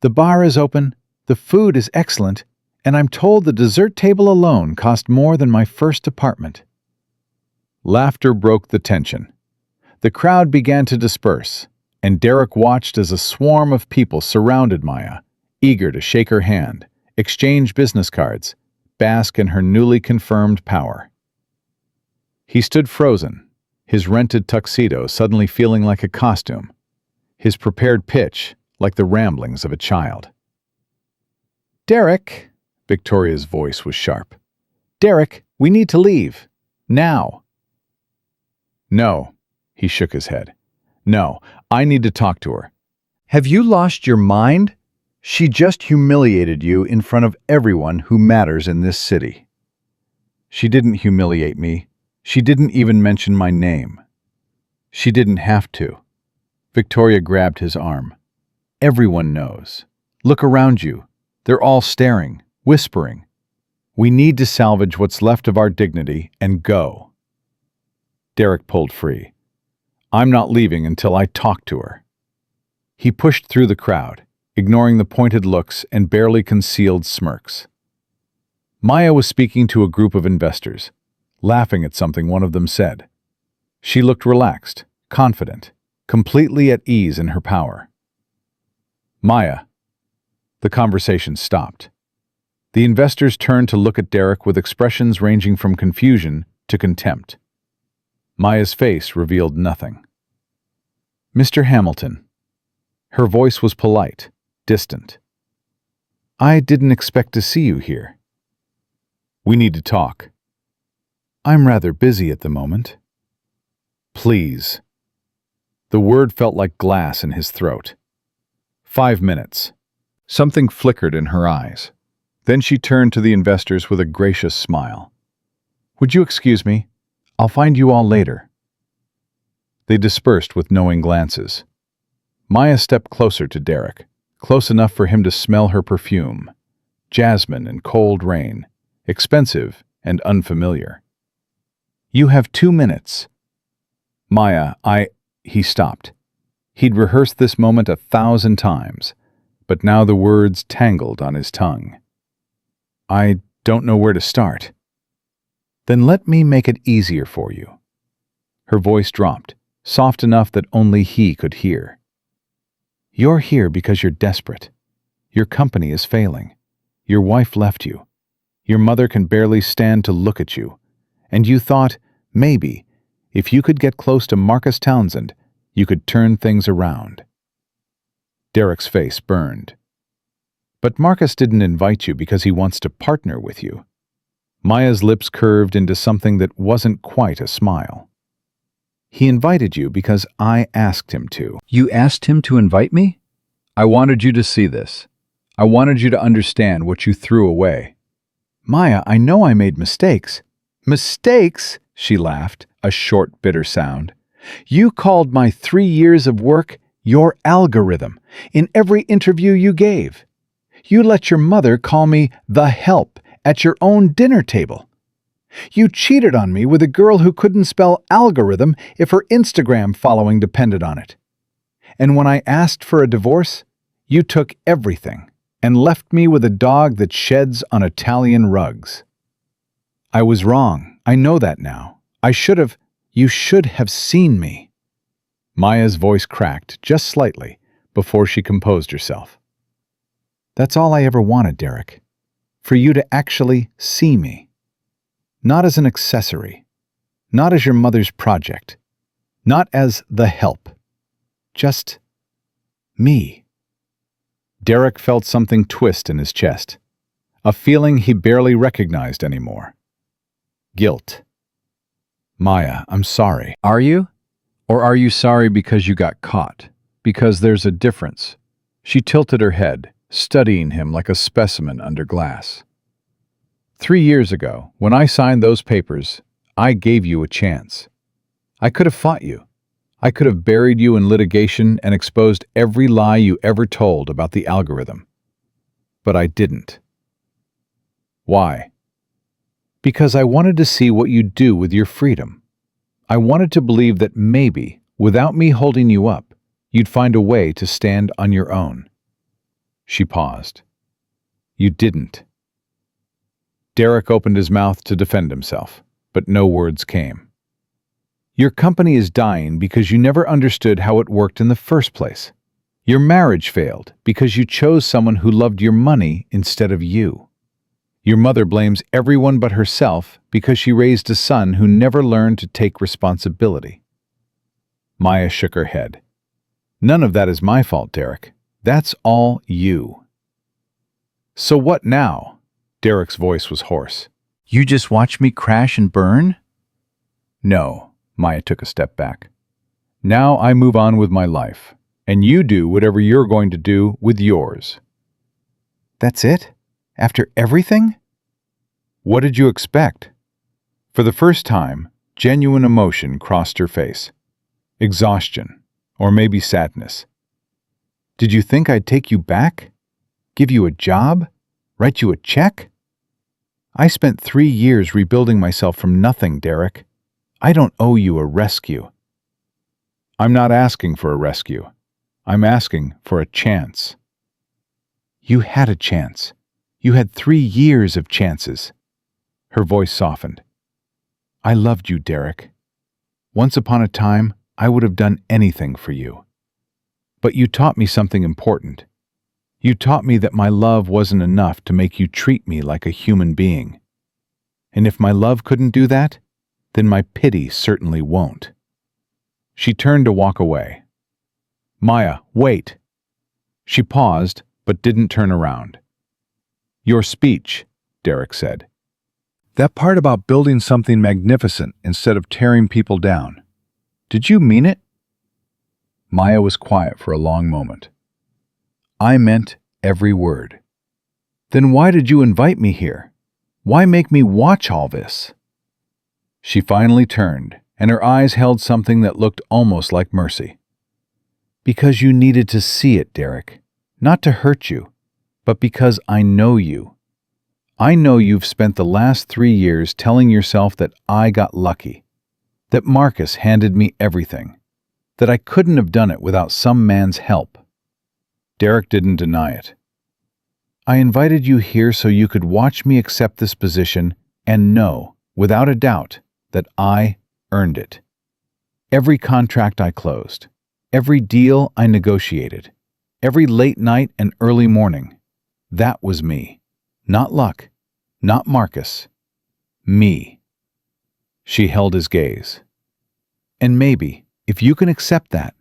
The bar is open, the food is excellent, and I'm told the dessert table alone cost more than my first apartment. Laughter broke the tension. The crowd began to disperse, and Derek watched as a swarm of people surrounded Maya, eager to shake her hand, exchange business cards, bask in her newly confirmed power. He stood frozen, his rented tuxedo suddenly feeling like a costume, his prepared pitch like the ramblings of a child. Derek, Victoria's voice was sharp. Derek, we need to leave. Now. No, he shook his head. No, I need to talk to her. Have you lost your mind? She just humiliated you in front of everyone who matters in this city. She didn't humiliate me. She didn't even mention my name. She didn't have to. Victoria grabbed his arm. Everyone knows. Look around you. They're all staring, whispering. We need to salvage what's left of our dignity and go. Derek pulled free. I'm not leaving until I talk to her. He pushed through the crowd, ignoring the pointed looks and barely concealed smirks. Maya was speaking to a group of investors, laughing at something one of them said. She looked relaxed, confident, completely at ease in her power. Maya. The conversation stopped. The investors turned to look at Derek with expressions ranging from confusion to contempt. Maya's face revealed nothing. Mr. Hamilton. Her voice was polite, distant. I didn't expect to see you here. We need to talk. I'm rather busy at the moment. Please. The word felt like glass in his throat. 5 minutes. Something flickered in her eyes. Then she turned to the investors with a gracious smile. Would you excuse me? I'll find you all later. They dispersed with knowing glances. Maya stepped closer to Derek, close enough for him to smell her perfume. Jasmine and cold rain, expensive and unfamiliar. You have 2 minutes. Maya, He stopped. He'd rehearsed this moment 1,000 times, but now the words tangled on his tongue. I don't know where to start. Then let me make it easier for you. Her voice dropped, soft enough that only he could hear. You're here because you're desperate. Your company is failing. Your wife left you. Your mother can barely stand to look at you. And you thought, maybe, if you could get close to Marcus Townsend, you could turn things around. Derek's face burned. But Marcus didn't invite you because he wants to partner with you. Maya's lips curved into something that wasn't quite a smile. He invited you because I asked him to. You asked him to invite me? I wanted you to see this. I wanted you to understand what you threw away. Maya, I know I made mistakes. Mistakes? She laughed, a short, bitter sound. You called my 3 years of work your algorithm in every interview you gave. You let your mother call me the help at your own dinner table. You cheated on me with a girl who couldn't spell algorithm if her Instagram following depended on it. And when I asked for a divorce, you took everything and left me with a dog that sheds on Italian rugs. I was wrong. I know that now. You should have seen me. Maya's voice cracked just slightly before she composed herself. That's all I ever wanted, Derek. For you to actually see me. Not as an accessory. Not as your mother's project. Not as the help. Just me. Derek felt something twist in his chest, a feeling he barely recognized anymore. Guilt. Maya, I'm sorry. Are you? Or are you sorry because you got caught? Because there's a difference. She tilted her head, studying him like a specimen under glass. 3 years ago, when I signed those papers, I gave you a chance. I could have fought you. I could have buried you in litigation and exposed every lie you ever told about the algorithm. But I didn't. Why? Because I wanted to see what you'd do with your freedom. I wanted to believe that maybe, without me holding you up, you'd find a way to stand on your own. She paused. You didn't. Derek opened his mouth to defend himself, but no words came. Your company is dying because you never understood how it worked in the first place. Your marriage failed because you chose someone who loved your money instead of you. Your mother blames everyone but herself because she raised a son who never learned to take responsibility. Maya shook her head. None of that is my fault, Derek. That's all you. So what now? Derek's voice was hoarse. You just watch me crash and burn? No, Maya took a step back. Now I move on with my life, and you do whatever you're going to do with yours. That's it? After everything? What did you expect? For the first time, genuine emotion crossed her face. Exhaustion, or maybe sadness. Did you think I'd take you back? Give you a job? Write you a check? I spent 3 years rebuilding myself from nothing, Derek. I don't owe you a rescue. I'm not asking for a rescue. I'm asking for a chance. You had a chance. You had 3 years of chances. Her voice softened. I loved you, Derek. Once upon a time, I would have done anything for you. But you taught me something important. You taught me that my love wasn't enough to make you treat me like a human being. And if my love couldn't do that, then my pity certainly won't. She turned to walk away. Maya, wait. She paused, but didn't turn around. Your speech, Derek said. That part about building something magnificent instead of tearing people down. Did you mean it? Maya was quiet for a long moment. I meant every word. Then why did you invite me here? Why make me watch all this? She finally turned, and her eyes held something that looked almost like mercy. Because you needed to see it, Derek. Not to hurt you, but because I know you. I know you've spent the last 3 years telling yourself that I got lucky, that Marcus handed me everything, that I couldn't have done it without some man's help. Derek didn't deny it. I invited you here so you could watch me accept this position and know, without a doubt, that I earned it. Every contract I closed, every deal I negotiated, every late night and early morning, that was me. Not luck, not Marcus. Me. She held his gaze. And maybe, if you can accept that,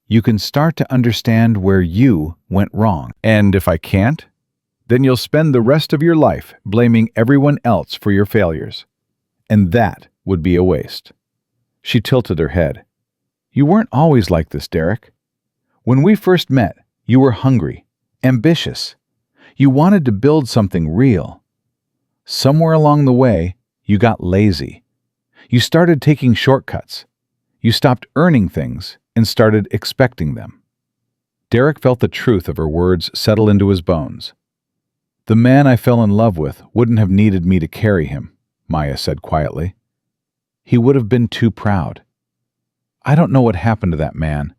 you can start to understand where you went wrong. And if I can't, then you'll spend the rest of your life blaming everyone else for your failures. And that would be a waste. She tilted her head. You weren't always like this, Derek. When we first met, you were hungry, ambitious. You wanted to build something real. Somewhere along the way, you got lazy. You started taking shortcuts. You stopped earning things and started expecting them. Derek felt the truth of her words settle into his bones. The man I fell in love with wouldn't have needed me to carry him. Maya said quietly. He would have been too proud. I don't know what happened to that man,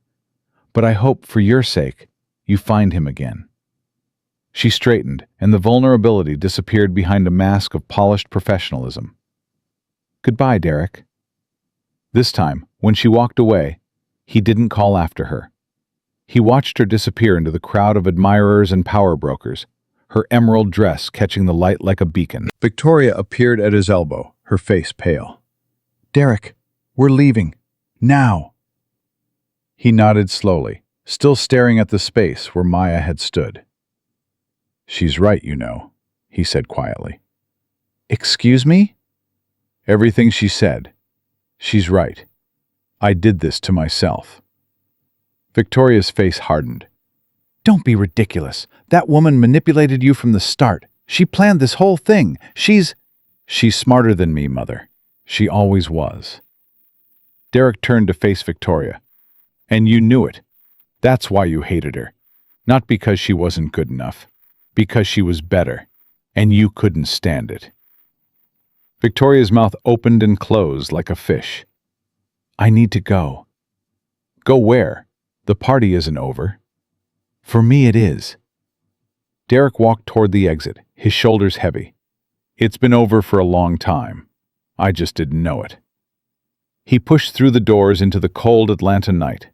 but I hope, for your sake, you find him again. She straightened, and the vulnerability disappeared behind a mask of polished professionalism. Goodbye, Derek. This time, when she walked away, he didn't call after her. He watched her disappear into the crowd of admirers and power brokers, her emerald dress catching the light like a beacon. Victoria appeared at his elbow, her face pale. Derek, we're leaving. Now. He nodded slowly, still staring at the space where Maya had stood. She's right, you know, he said quietly. Excuse me? Everything she said. She's right. I did this to myself. Victoria's face hardened. Don't be ridiculous. That woman manipulated you from the start. She planned this whole thing. She's smarter than me, Mother. She always was. Derek turned to face Victoria. And you knew it. That's why you hated her. Not because she wasn't good enough. Because she was better. And you couldn't stand it. Victoria's mouth opened and closed like a fish. I need to go. Go where? The party isn't over. For me it is. Derek walked toward the exit, his shoulders heavy. It's been over for a long time. I just didn't know it. He pushed through the doors into the cold Atlanta night.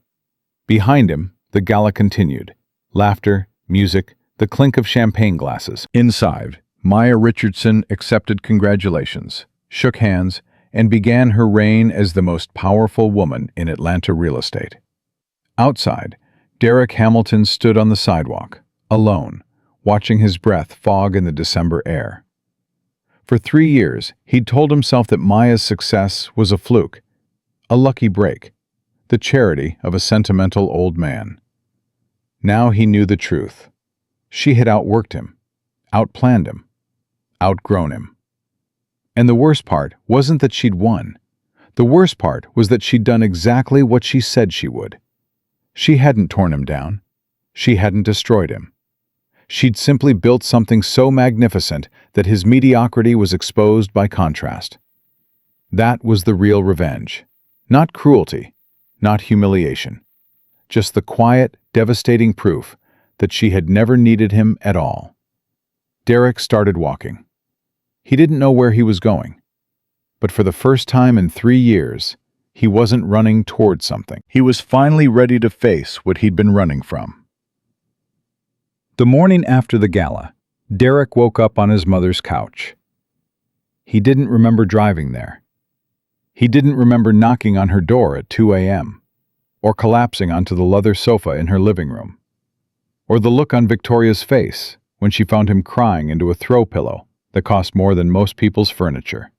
Behind him, the gala continued. Laughter, music, the clink of champagne glasses. Inside, Maya Richardson accepted congratulations, shook hands, and began her reign as the most powerful woman in Atlanta real estate. Outside, Derek Hamilton stood on the sidewalk, alone, watching his breath fog in the December air. For 3 years, he'd told himself that Maya's success was a fluke, a lucky break, the charity of a sentimental old man. Now he knew the truth. She had outworked him, outplanned him, outgrown him. And the worst part wasn't that she'd won. The worst part was that she'd done exactly what she said she would. She hadn't torn him down. She hadn't destroyed him. She'd simply built something so magnificent that his mediocrity was exposed by contrast. That was the real revenge. Not cruelty, not humiliation. Just the quiet, devastating proof that she had never needed him at all. Derek started walking. He didn't know where he was going. But for the first time in 3 years, he wasn't running toward something. He was finally ready to face what he'd been running from. The morning after the gala, Derek woke up on his mother's couch. He didn't remember driving there. He didn't remember knocking on her door at 2 a.m., or collapsing onto the leather sofa in her living room, or the look on Victoria's face when she found him crying into a throw pillow that cost more than most people's furniture.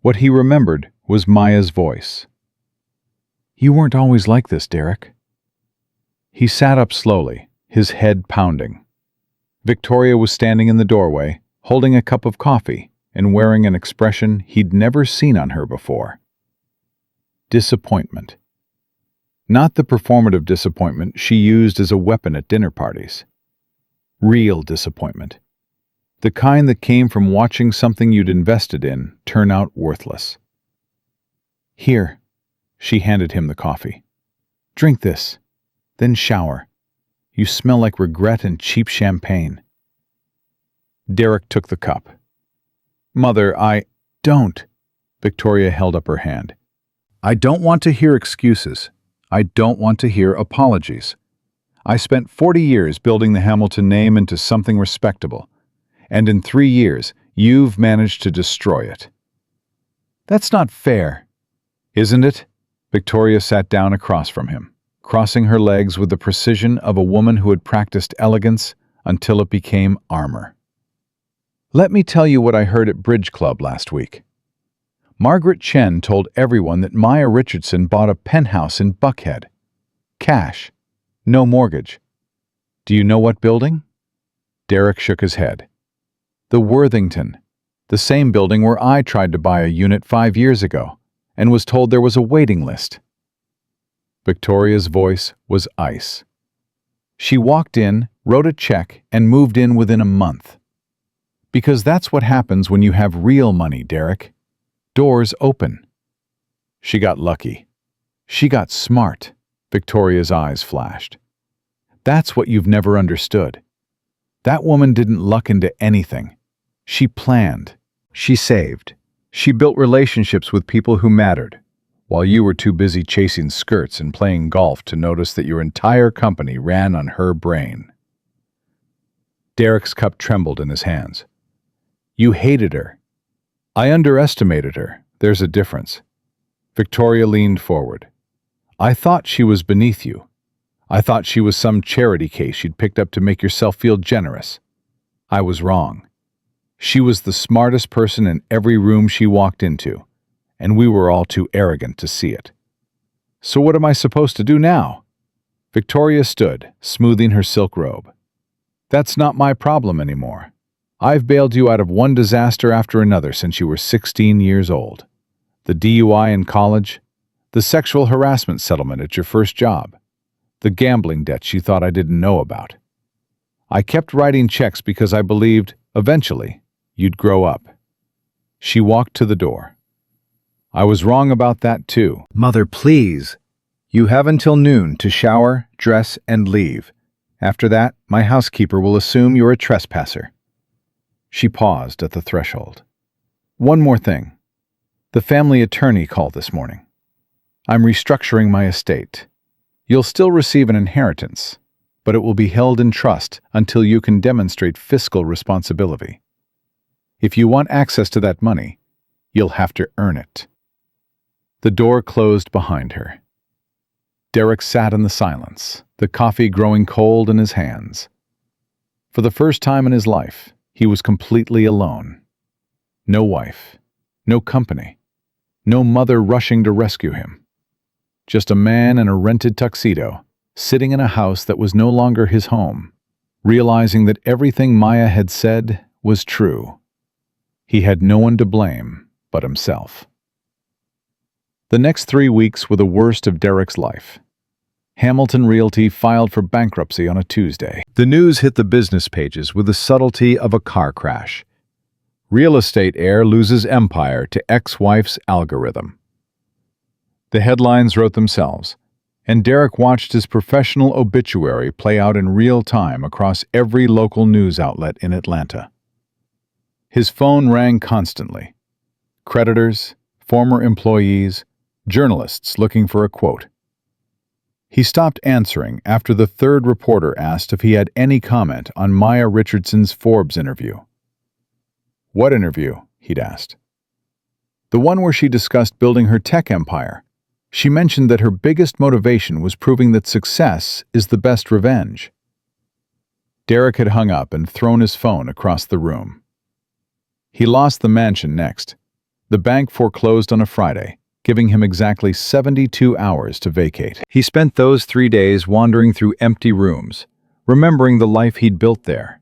What he remembered was Maya's voice. You weren't always like this, Derek. He sat up slowly, his head pounding. Victoria was standing in the doorway, holding a cup of coffee and wearing an expression he'd never seen on her before. Disappointment. Not the performative disappointment she used as a weapon at dinner parties. Real disappointment. The kind that came from watching something you'd invested in turn out worthless. Here, she handed him the coffee. Drink this, then shower. You smell like regret and cheap champagne. Derek took the cup. Mother, don't. Victoria held up her hand. I don't want to hear excuses. I don't want to hear apologies. I spent 40 years building the Hamilton name into something respectable, and in 3 years, you've managed to destroy it. That's not fair, isn't it? Victoria sat down across from him, crossing her legs with the precision of a woman who had practiced elegance until it became armor. Let me tell you what I heard at Bridge Club last week. Margaret Chen told everyone that Maya Richardson bought a penthouse in Buckhead. Cash. No mortgage. Do you know what building? Derek shook his head. The Worthington. The same building where I tried to buy a unit 5 years ago and was told there was a waiting list. Victoria's voice was ice. She walked in, wrote a check, and moved in within a month. Because that's what happens when you have real money, Derek. Doors open. She got lucky. She got smart. Victoria's eyes flashed. That's what you've never understood. That woman didn't luck into anything. She planned. She saved. She built relationships with people who mattered, while you were too busy chasing skirts and playing golf to notice that your entire company ran on her brain. Derek's cup trembled in his hands. You hated her. I underestimated her. There's a difference. Victoria leaned forward. I thought she was beneath you. I thought she was some charity case you'd picked up to make yourself feel generous. I was wrong. She was the smartest person in every room she walked into, and we were all too arrogant to see it. So what am I supposed to do now? Victoria stood, smoothing her silk robe. That's not my problem anymore. I've bailed you out of one disaster after another since you were 16 years old. The DUI in college, the sexual harassment settlement at your first job, the gambling debts you thought I didn't know about. I kept writing checks because I believed, eventually, you'd grow up. She walked to the door. I was wrong about that too. Mother, please. You have until noon to shower, dress, and leave. After that, my housekeeper will assume you're a trespasser. She paused at the threshold. One more thing. The family attorney called this morning. I'm restructuring my estate. You'll still receive an inheritance, but it will be held in trust until you can demonstrate fiscal responsibility. If you want access to that money, you'll have to earn it. The door closed behind her. Derek sat in the silence, the coffee growing cold in his hands. For the first time in his life, he was completely alone. No wife, no company, no mother rushing to rescue him. Just a man in a rented tuxedo, sitting in a house that was no longer his home, realizing that everything Maya had said was true. He had no one to blame but himself. The next 3 weeks were the worst of Derek's life. Hamilton Realty filed for bankruptcy on a Tuesday. The news hit the business pages with the subtlety of a car crash. Real estate heir loses empire to ex-wife's algorithm. The headlines wrote themselves, and Derek watched his professional obituary play out in real time across every local news outlet in Atlanta. His phone rang constantly. Creditors, former employees, journalists looking for a quote. He stopped answering after the third reporter asked if he had any comment on Maya Richardson's Forbes interview. What interview? He'd asked. The one where she discussed building her tech empire. She mentioned that her biggest motivation was proving that success is the best revenge. Derek had hung up and thrown his phone across the room. He lost the mansion next. The bank foreclosed on a Friday, giving him exactly 72 hours to vacate. He spent those 3 days wandering through empty rooms, remembering the life he'd built there.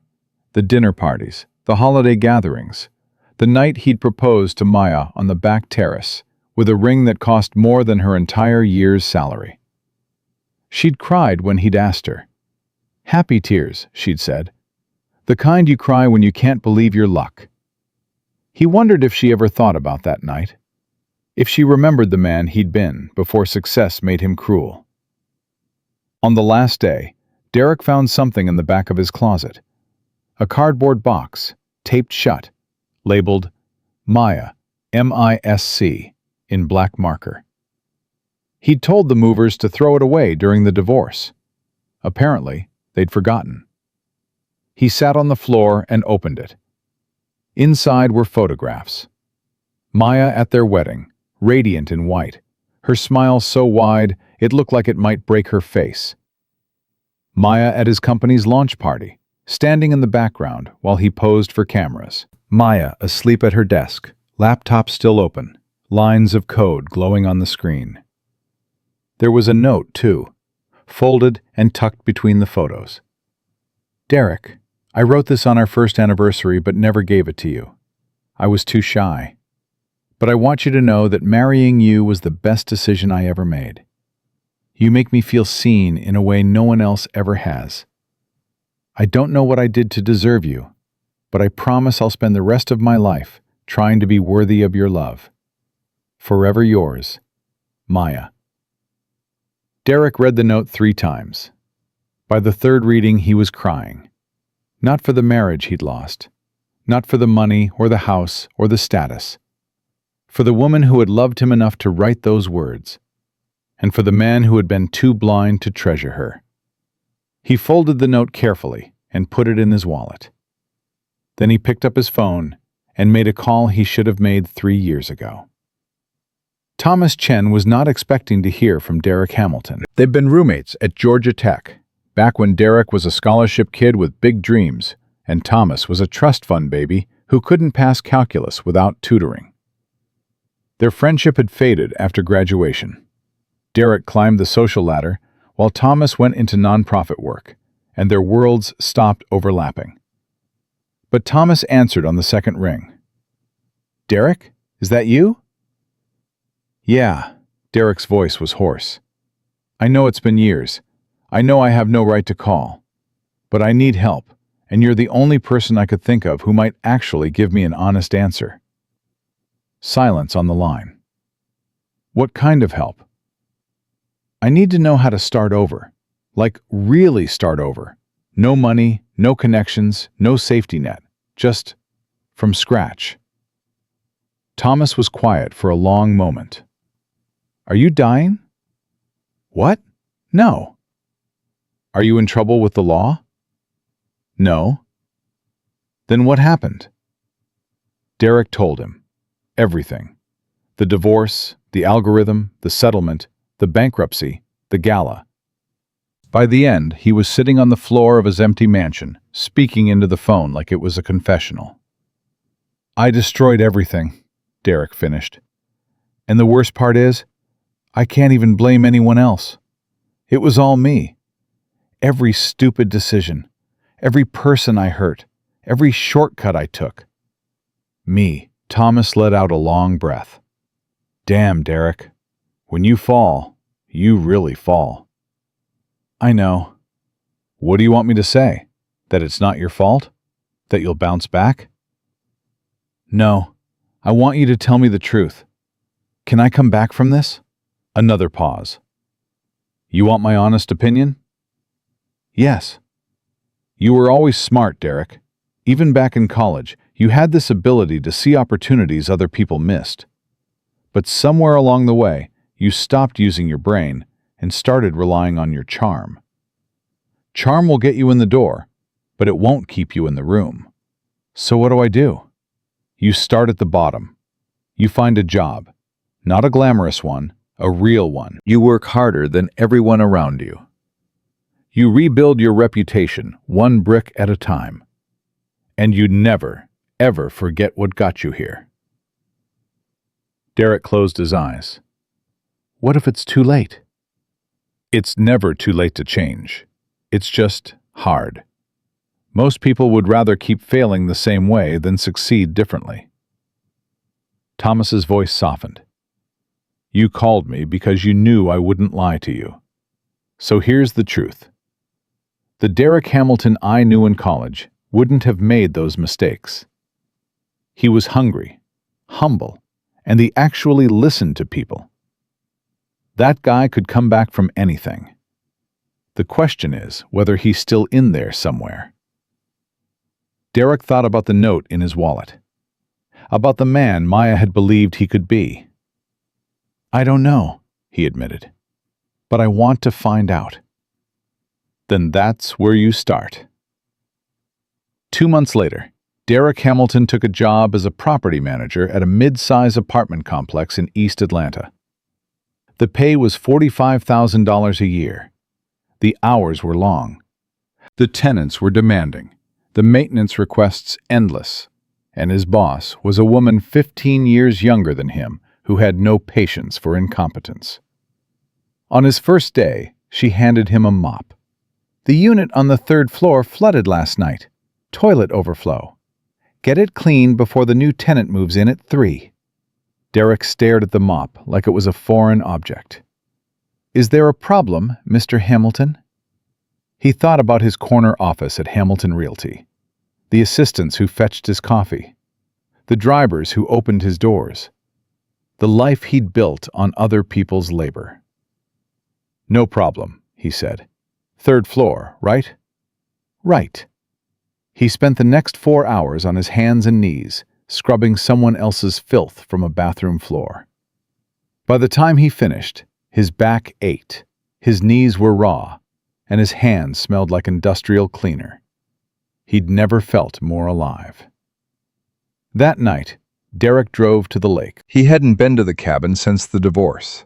The dinner parties, the holiday gatherings, the night he'd proposed to Maya on the back terrace, with a ring that cost more than her entire year's salary. She'd cried when he'd asked her. Happy tears, she'd said. The kind you cry when you can't believe your luck. He wondered if she ever thought about that night. If she remembered the man he'd been before success made him cruel. On the last day, Derek found something in the back of his closet. A cardboard box, taped shut, labeled Maya, M-I-S-C, in black marker. He'd told the movers to throw it away during the divorce. Apparently, they'd forgotten. He sat on the floor and opened it. Inside were photographs. Maya at their wedding, radiant in white, her smile so wide it looked like it might break her face. Maya at his company's launch party, standing in the background while he posed for cameras. Maya asleep at her desk, laptop still open, lines of code glowing on the screen. There was a note, too, folded and tucked between the photos. Derek, I wrote this on our first anniversary but never gave it to you. I was too shy. But I want you to know that marrying you was the best decision I ever made. You make me feel seen in a way no one else ever has. I don't know what I did to deserve you, but I promise I'll spend the rest of my life trying to be worthy of your love. Forever yours, Maya. Derek read the note 3 times. By the 3rd reading, he was crying. Not for the marriage he'd lost, not for the money or the house or the status, for the woman who had loved him enough to write those words, and for the man who had been too blind to treasure her. He folded the note carefully and put it in his wallet. Then he picked up his phone and made a call he should have made 3 years ago. Thomas Chen was not expecting to hear from Derek Hamilton. They'd been roommates at Georgia Tech, back when Derek was a scholarship kid with big dreams, and Thomas was a trust fund baby who couldn't pass calculus without tutoring. Their friendship had faded after graduation. Derek climbed the social ladder, while Thomas went into nonprofit work, and their worlds stopped overlapping. But Thomas answered on the 2nd ring. "Derek, is that you?" "Yeah," Derek's voice was hoarse. "I know it's been years. I know I have no right to call. But I need help, and you're the only person I could think of who might actually give me an honest answer." Silence on the line. "What kind of help?" "I need to know how to start over. Like, really start over. No money, no connections, no safety net. Just from scratch." Thomas was quiet for a long moment. "Are you dying?" "What? No." "Are you in trouble with the law?" "No." "Then what happened?" Derek told him. Everything. The divorce, the algorithm, the settlement, the bankruptcy, the gala. By the end, he was sitting on the floor of his empty mansion, speaking into the phone like it was a confessional. "I destroyed everything," Derek finished. "And the worst part is, I can't even blame anyone else. It was all me. Every stupid decision, every person I hurt, every shortcut I took. Me." Thomas let out a long breath. "Damn, Derek. When you fall, you really fall." "I know." "What do you want me to say? That it's not your fault? That you'll bounce back?" "No. I want you to tell me the truth. Can I come back from this?" Another pause. "You want my honest opinion?" "Yes." "You were always smart, Derek. Even back in college, you had this ability to see opportunities other people missed. But somewhere along the way, you stopped using your brain and started relying on your charm. Charm will get you in the door, but it won't keep you in the room. So what do? You start at the bottom. You find a job, not a glamorous one, a real one. You work harder than everyone around you. You rebuild your reputation one brick at a time. And you never, ever forget what got you here." Derek closed his eyes. What if it's too late? It's never too late to change. It's just hard. Most people would rather keep failing the same way than succeed differently. Thomas's voice softened. "You called me because you knew I wouldn't lie to you. So here's the truth. The Derek Hamilton I knew in college wouldn't have made those mistakes. He was hungry, humble, and he actually listened to people. That guy could come back from anything. The question is whether he's still in there somewhere." Derek thought about the note in his wallet, about the man Maya had believed he could be. "I don't know," he admitted, "but I want to find out." Then that's where you start. 2 months later, Derek Hamilton took a job as a property manager at a mid-size apartment complex in East Atlanta. The pay was $45,000 a year. The hours were long. The tenants were demanding, the maintenance requests endless, and his boss was a woman 15 years younger than him who had no patience for incompetence. On his first day, she handed him a mop. "The unit on the 3rd floor flooded last night. Toilet overflow. Get it cleaned before the new tenant moves in at 3. Derek stared at the mop like it was a foreign object. "Is there a problem, Mr. Hamilton?" He thought about his corner office at Hamilton Realty. the assistants who fetched his coffee, the drivers who opened his doors, the life he'd built on other people's labor. "No problem," he said. "Third floor, right?" "Right." He spent the next 4 hours on his hands and knees, scrubbing someone else's filth from a bathroom floor. By the time he finished, his back ached, his knees were raw, and his hands smelled like industrial cleaner. He'd never felt more alive. That night, Derek drove to the lake. He hadn't been to the cabin since the divorce.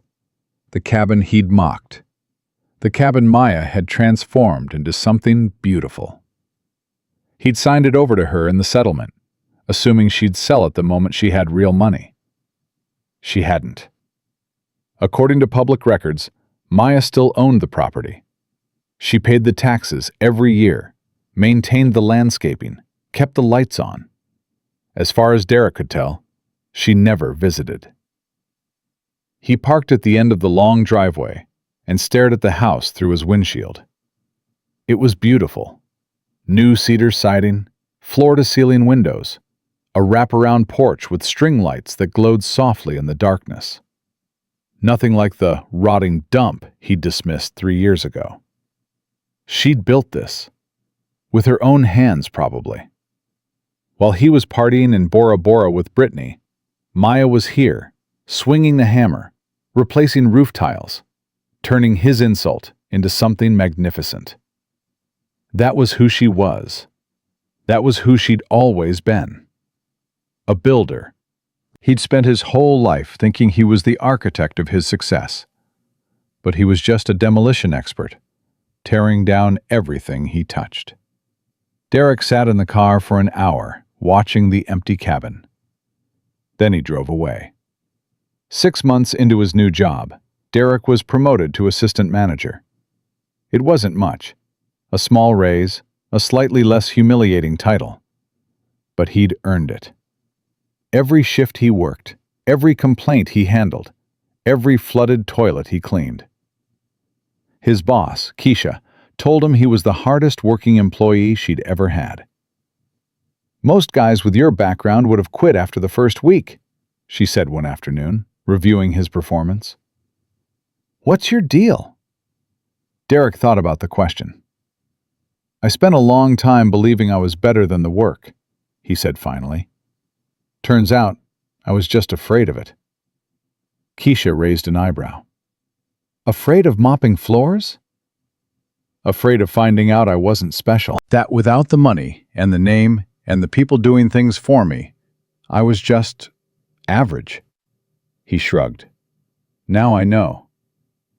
The cabin he'd mocked. The cabin Maya had transformed into something beautiful. He'd signed it over to her in the settlement, assuming she'd sell it the moment she had real money. She hadn't. According to public records, Maya still owned the property. She paid the taxes every year, maintained the landscaping, kept the lights on. As far as Derek could tell, she never visited. He parked at the end of the long driveway and stared at the house through his windshield. It was beautiful. New cedar siding, floor-to-ceiling windows, a wraparound porch with string lights that glowed softly in the darkness. Nothing like the rotting dump he'd dismissed 3 years ago. She'd built this. With her own hands, probably. While he was partying in Bora Bora with Brittany, Maya was here, swinging the hammer, replacing roof tiles, turning his insult into something magnificent. That was who she was. That was who she'd always been. A builder. He'd spent his whole life thinking he was the architect of his success. But he was just a demolition expert, tearing down everything he touched. Derek sat in the car for an hour, watching the empty cabin. Then he drove away. 6 months into his new job, Derek was promoted to assistant manager. It wasn't much. A small raise, a slightly less humiliating title. But he'd earned it. Every shift he worked, every complaint he handled, every flooded toilet he cleaned. His boss, Keisha, told him he was the hardest working employee she'd ever had. "Most guys with your background would have quit after the first week," she said one afternoon, reviewing his performance. "What's your deal?" Derek thought about the question. "I spent a long time believing I was better than the work," he said finally. "Turns out, I was just afraid of it." Keisha raised an eyebrow. "Afraid of mopping floors?" "Afraid of finding out I wasn't special. That without the money and the name and the people doing things for me, I was just average." He shrugged. "Now I know.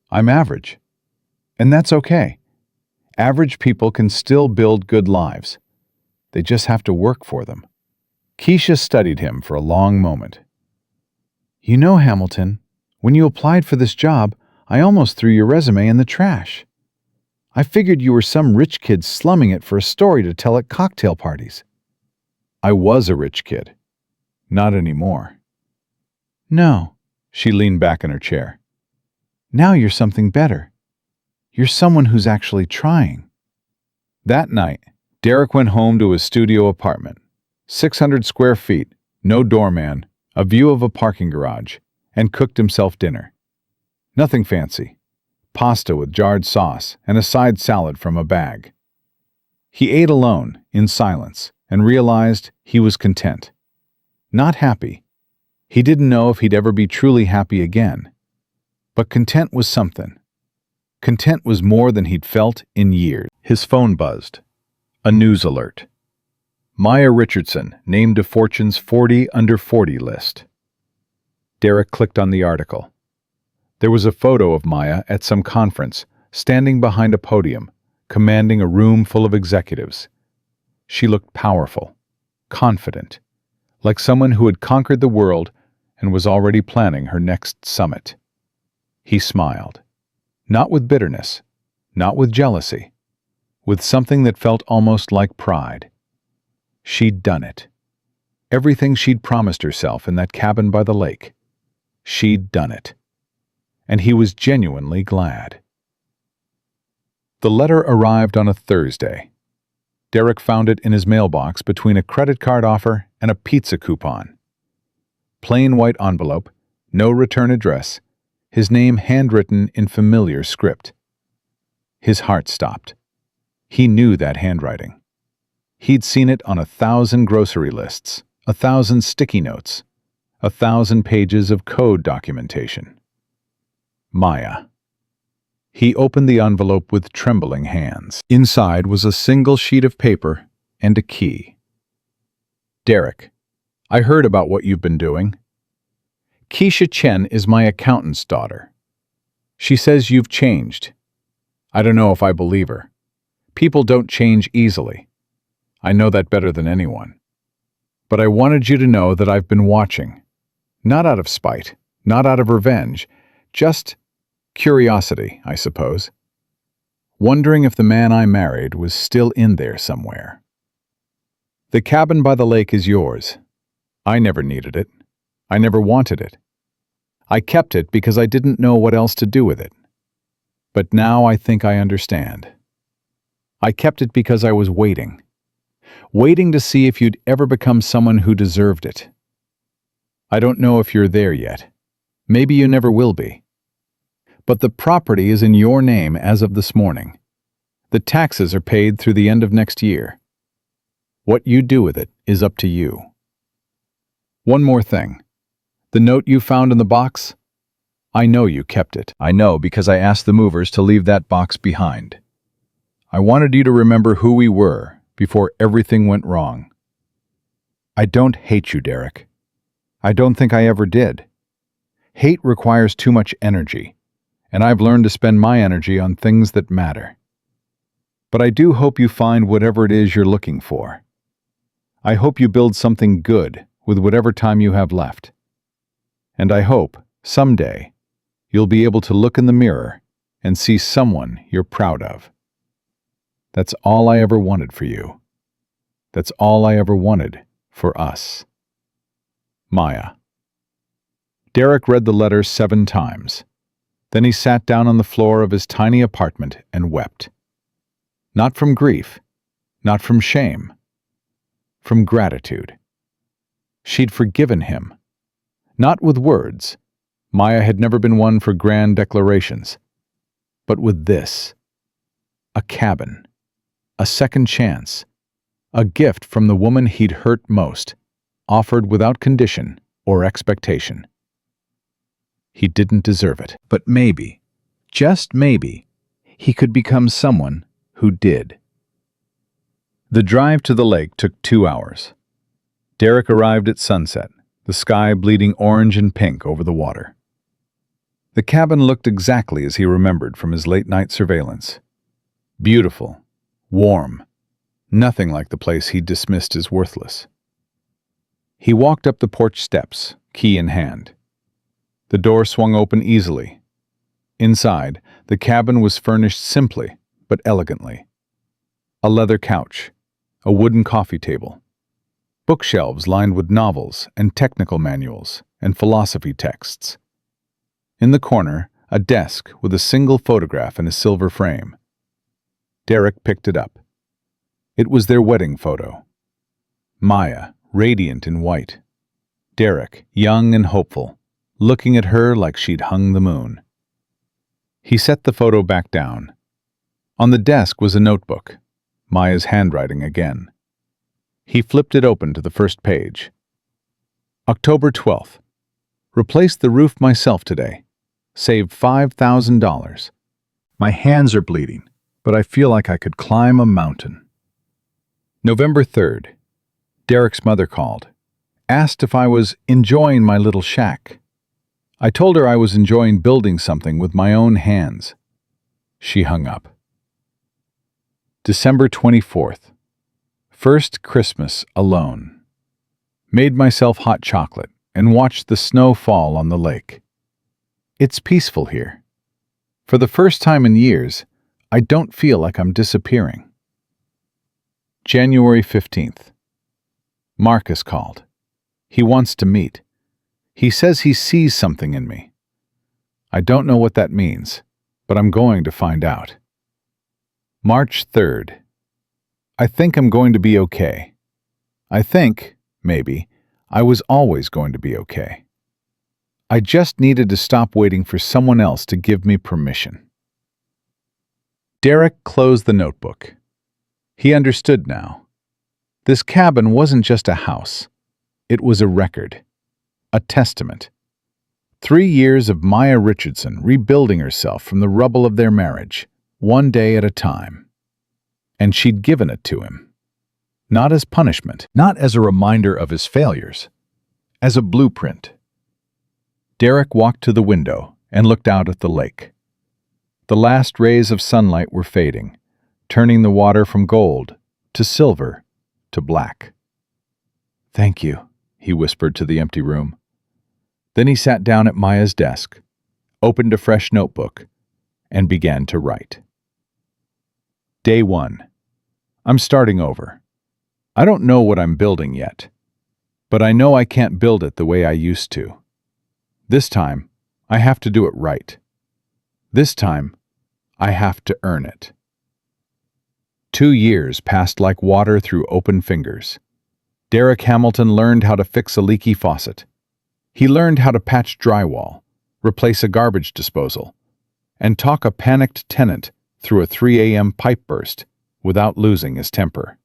I'm average. And that's okay. Average people can still build good lives. They just have to work for them." Keisha studied him for a long moment. "You know, Hamilton, when you applied for this job, I almost threw your resume in the trash. I figured you were some rich kid slumming it for a story to tell at cocktail parties." "I was a rich kid. Not anymore." "No," she leaned back in her chair. "Now you're something better. You're someone who's actually trying." That night, Derek went home to his studio apartment. 600 square feet, no doorman, a view of a parking garage, and cooked himself dinner. Nothing fancy. Pasta with jarred sauce and a side salad from a bag. He ate alone, in silence, and realized he was content. Not happy. He didn't know if he'd ever be truly happy again. But content was something. Content was more than he'd felt in years. His phone buzzed. A news alert. Maya Richardson named to Fortune's 40 under 40 list. Derek clicked on the article. There was a photo of Maya at some conference, standing behind a podium, commanding a room full of executives. She looked powerful, confident, like someone who had conquered the world and was already planning her next summit. He smiled. Not with bitterness, not with jealousy, with something that felt almost like pride. She'd done it. Everything she'd promised herself in that cabin by the lake. She'd done it. And he was genuinely glad. The letter arrived on a Thursday. Derek found it in his mailbox between a credit card offer and a pizza coupon. Plain white envelope, no return address, his name handwritten in familiar script. His heart stopped. He knew that handwriting. He'd seen it on 1,000 grocery lists, 1,000 sticky notes, 1,000 pages of code documentation. Maya. He opened the envelope with trembling hands. Inside was a single sheet of paper and a key. Derek, I heard about what you've been doing. Keisha Chen is my accountant's daughter. She says you've changed. I don't know if I believe her. People don't change easily. I know that better than anyone. But I wanted you to know that I've been watching. Not out of spite, not out of revenge, just curiosity, I suppose. Wondering if the man I married was still in there somewhere. The cabin by the lake is yours. I never needed it. I never wanted it. I kept it because I didn't know what else to do with it. But now I think I understand. I kept it because I was waiting to see if you'd ever become someone who deserved it. I don't know if you're there yet. Maybe you never will be. But the property is in your name as of this morning. The taxes are paid through the end of next year. What you do with it is up to you. One more thing. The note you found in the box? I know you kept it. I know because I asked the movers to leave that box behind. I wanted you to remember who we were before everything went wrong. I don't hate you, Derek. I don't think I ever did. Hate requires too much energy, and I've learned to spend my energy on things that matter. But I do hope you find whatever it is you're looking for. I hope you build something good with whatever time you have left. And I hope, someday, you'll be able to look in the mirror and see someone you're proud of. That's all I ever wanted for you. That's all I ever wanted for us. Maya. Derek read the letter 7 times. Then he sat down on the floor of his tiny apartment and wept. Not from grief, not from shame, from gratitude. She'd forgiven him. Not with words. Maya had never been one for grand declarations. But with this. A cabin. A second chance. A gift from the woman he'd hurt most, offered without condition or expectation. He didn't deserve it, but maybe, just maybe, he could become someone who did. The drive to the lake took 2 hours. Derek arrived at sunset, the sky bleeding orange and pink over the water. The cabin looked exactly as he remembered from his late-night surveillance. Beautiful, warm, nothing like the place he'd dismissed as worthless. He walked up the porch steps, key in hand. The door swung open easily. Inside, the cabin was furnished simply but elegantly. A leather couch, a wooden coffee table, bookshelves lined with novels and technical manuals and philosophy texts. In the corner, a desk with a single photograph in a silver frame. Derek picked it up. It was their wedding photo. Maya, radiant in white. Derek, young and hopeful, looking at her like she'd hung the moon. He set the photo back down. On the desk was a notebook, Maya's handwriting again. He flipped it open to the first page. October 12th. Replaced the roof myself today. Saved $5,000. My hands are bleeding, but I feel like I could climb a mountain. November 3rd. Derek's mother called. Asked if I was enjoying my little shack. I told her I was enjoying building something with my own hands. She hung up. December 24th. First Christmas alone. Made myself hot chocolate and watched the snow fall on the lake. It's peaceful here. For the first time in years, I don't feel like I'm disappearing. January 15th. Marcus called. He wants to meet. He says he sees something in me. I don't know what that means, but I'm going to find out. March 3rd. I think I'm going to be okay. I think, maybe, I was always going to be okay. I just needed to stop waiting for someone else to give me permission. Derek closed the notebook. He understood now. This cabin wasn't just a house. It was a record, a testament. 3 years of Maya Richardson rebuilding herself from the rubble of their marriage, one day at a time. And she'd given it to him. Not as punishment, not as a reminder of his failures, as a blueprint. Derek walked to the window and looked out at the lake. The last rays of sunlight were fading, turning the water from gold to silver to black. "Thank you," he whispered to the empty room. Then he sat down at Maya's desk, opened a fresh notebook, and began to write. Day 1. I'm starting over. I don't know what I'm building yet, but I know I can't build it the way I used to. This time, I have to do it right. This time, I have to earn it. 2 years passed like water through open fingers. Derek Hamilton learned how to fix a leaky faucet. He learned how to patch drywall, replace a garbage disposal, and talk a panicked tenant through a 3 a.m. pipe burst without losing his temper.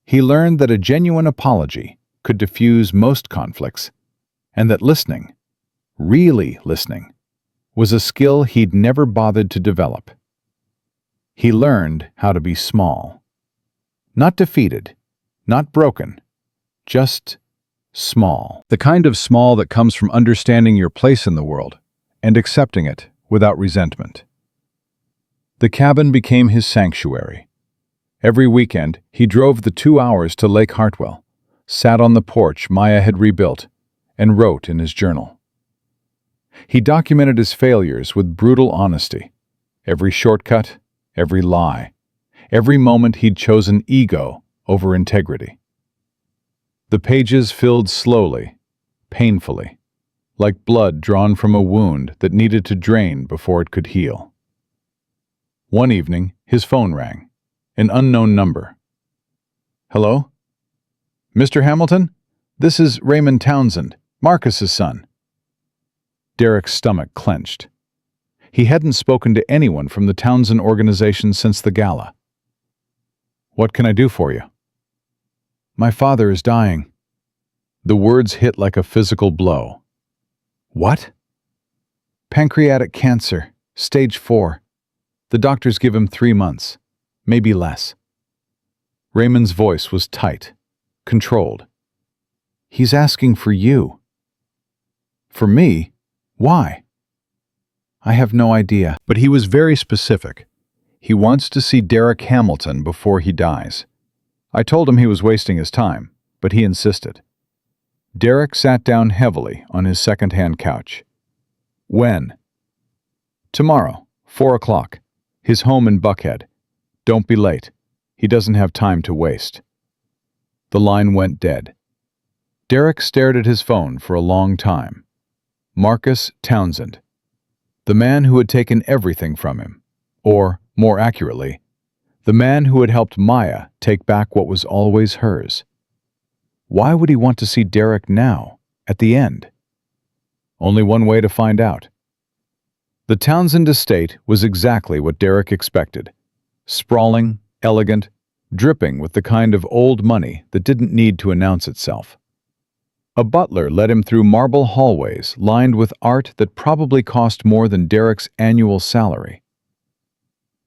He learned that a genuine apology could diffuse most conflicts, and that listening, really listening, was a skill he'd never bothered to develop. He learned how to be small. Not defeated, not broken, just small. The kind of small that comes from understanding your place in the world and accepting it without resentment. The cabin became his sanctuary. Every weekend, he drove the 2 hours to Lake Hartwell, sat on the porch Maya had rebuilt, and wrote in his journal. He documented his failures with brutal honesty. Every shortcut, every lie, every moment he'd chosen ego over integrity. The pages filled slowly, painfully, like blood drawn from a wound that needed to drain before it could heal. One evening, his phone rang. An unknown number. "Hello? Mr. Hamilton? This is Raymond Townsend, Marcus's son." Derek's stomach clenched. He hadn't spoken to anyone from the Townsend organization since the gala. "What can I do for you?" "My father is dying." The words hit like a physical blow. "What?" "Pancreatic cancer, stage 4. The doctors give him 3 months. Maybe less." Raymond's voice was tight, controlled. "He's asking for you." "For me? Why?" "I have no idea." But he was very specific. He wants to see Derek Hamilton before he dies. I told him he was wasting his time, but he insisted. Derek sat down heavily on his second-hand couch. "When?" "Tomorrow, 4 o'clock. His home in Buckhead. Don't be late. He doesn't have time to waste." The line went dead. Derek stared at his phone for a long time. Marcus Townsend. The man who had taken everything from him. Or, more accurately, the man who had helped Maya take back what was always hers. Why would he want to see Derek now, at the end? Only one way to find out. The Townsend estate was exactly what Derek expected. Sprawling, elegant, dripping with the kind of old money that didn't need to announce itself. A butler led him through marble hallways lined with art that probably cost more than Derek's annual salary.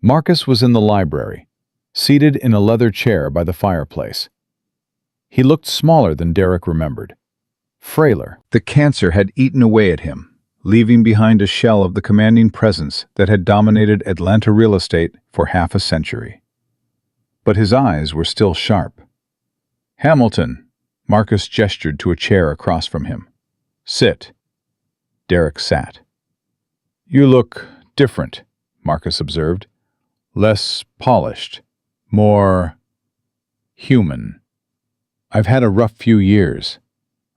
Marcus was in the library, seated in a leather chair by the fireplace. He looked smaller than Derek remembered. Frailer. The cancer had eaten away at him, leaving behind a shell of the commanding presence that had dominated Atlanta real estate for half a century. But his eyes were still sharp. "Hamilton," Marcus gestured to a chair across from him. "Sit." Derek sat. "You look different," Marcus observed. "Less polished, more human." "I've had a rough few years."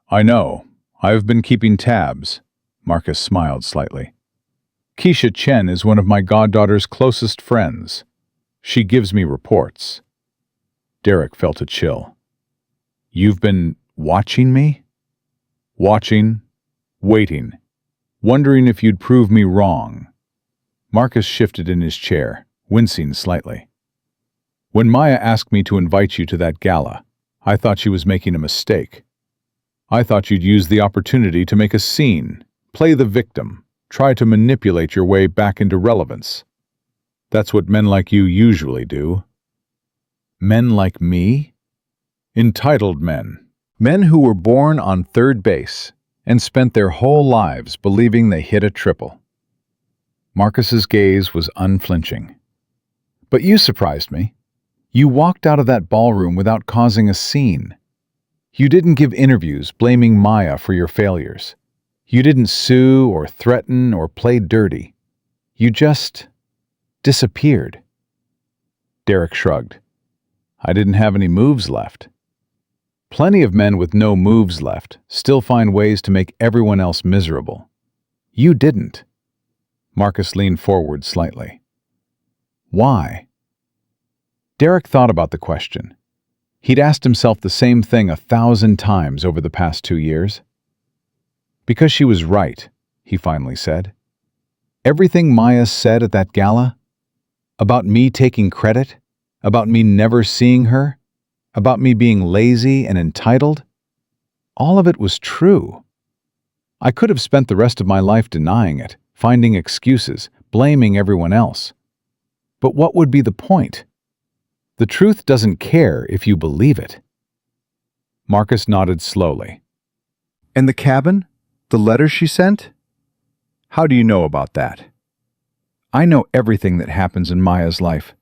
"I know. I've been keeping tabs." Marcus smiled slightly. "Keisha Chen is one of my goddaughter's closest friends. She gives me reports." Derek felt a chill. You've been watching me? Watching, waiting, wondering if you'd prove me wrong. Marcus shifted in his chair, wincing slightly. When Maya asked me to invite you to that gala, I thought she was making a mistake. I thought you'd use the opportunity to make a scene, play the victim, try to manipulate your way back into relevance. That's what men like you usually do. Men like me? Entitled men. Men who were born on third base and spent their whole lives believing they hit a triple. Marcus's gaze was unflinching. But you surprised me. You walked out of that ballroom without causing a scene. You didn't give interviews blaming Maya for your failures. You didn't sue or threaten or play dirty. You just disappeared. Derek shrugged. I didn't have any moves left. Plenty of men with no moves left still find ways to make everyone else miserable. You didn't. Marcus leaned forward slightly. Why? Derek thought about the question. He'd asked himself the same thing 1,000 times over the past 2 years. Because she was right, he finally said. Everything Maya said at that gala, about me taking credit, about me never seeing her, about me being lazy and entitled, all of it was true. I could have spent the rest of my life denying it, finding excuses, blaming everyone else. But what would be the point? The truth doesn't care if you believe it. Marcus nodded slowly. And the cabin? The letter she sent? How do you know about that? I know everything that happens in Maya's life.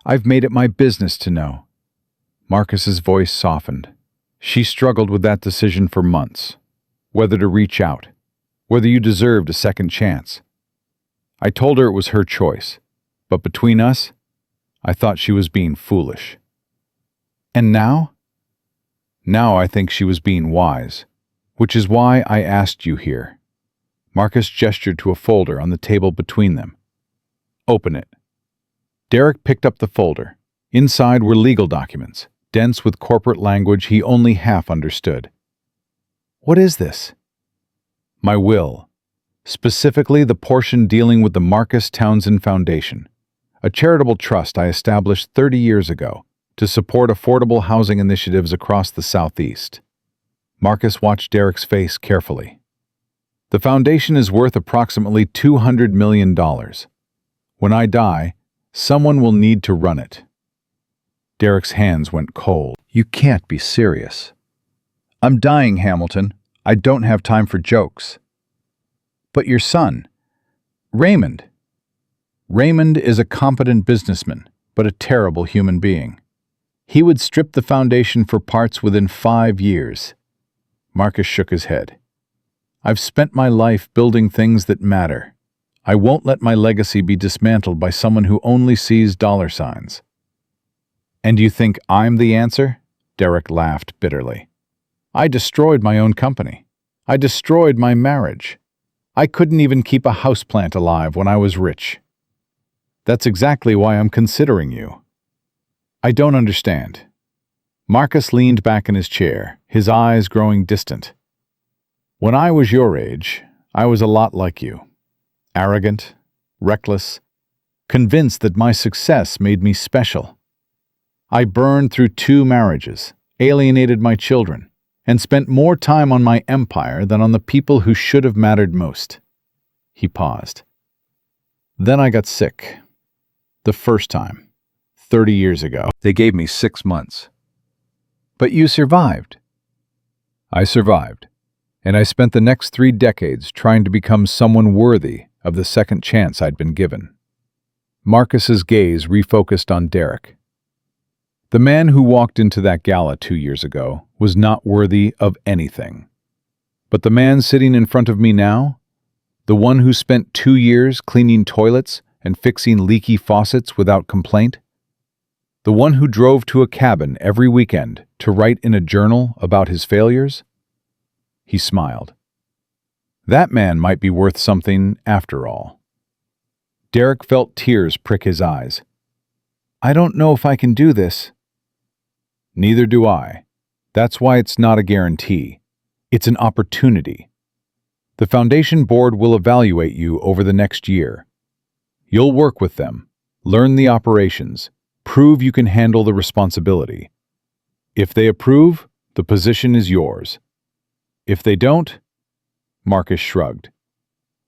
I've made it my business to know. Marcus's voice softened. She struggled with that decision for months. Whether to reach out. Whether you deserved a second chance. I told her it was her choice. But between us, I thought she was being foolish. And now? Now I think she was being wise. Which is why I asked you here. Marcus gestured to a folder on the table between them. Open it. Derek picked up the folder. Inside were legal documents, dense with corporate language he only half understood. What is this? My will. Specifically the portion dealing with the Marcus Townsend Foundation, a charitable trust I established 30 years ago to support affordable housing initiatives across the Southeast. Marcus watched Derek's face carefully. The foundation is worth approximately $200 million. When I die, someone will need to run it. Derek's hands went cold. You can't be serious. I'm dying, Hamilton. I don't have time for jokes. But your son, Raymond. Raymond is a competent businessman, but a terrible human being. He would strip the foundation for parts within 5 years. Marcus shook his head. I've spent my life building things that matter. I won't let my legacy be dismantled by someone who only sees dollar signs. And you think I'm the answer? Derek laughed bitterly. I destroyed my own company. I destroyed my marriage. I couldn't even keep a houseplant alive when I was rich. That's exactly why I'm considering you. I don't understand. Marcus leaned back in his chair, his eyes growing distant. When I was your age, I was a lot like you. Arrogant, reckless, convinced that my success made me special. I burned through 2 marriages, alienated my children, and spent more time on my empire than on the people who should have mattered most. He paused. Then I got sick. The first time, 30 years ago. They gave me 6 months. But you survived. I survived, and I spent the next 3 decades trying to become someone worthy of the second chance I'd been given. Marcus's gaze refocused on Derek. The man who walked into that gala 2 years ago was not worthy of anything. But the man sitting in front of me now, the one who spent 2 years cleaning toilets and fixing leaky faucets without complaint, the one who drove to a cabin every weekend to write in a journal about his failures? He smiled. That man might be worth something after all. Derek felt tears prick his eyes. I don't know if I can do this. Neither do I. That's why it's not a guarantee. It's an opportunity. The Foundation Board will evaluate you over the next year. You'll work with them, learn the operations, prove you can handle the responsibility. If they approve, the position is yours. If they don't, Marcus shrugged.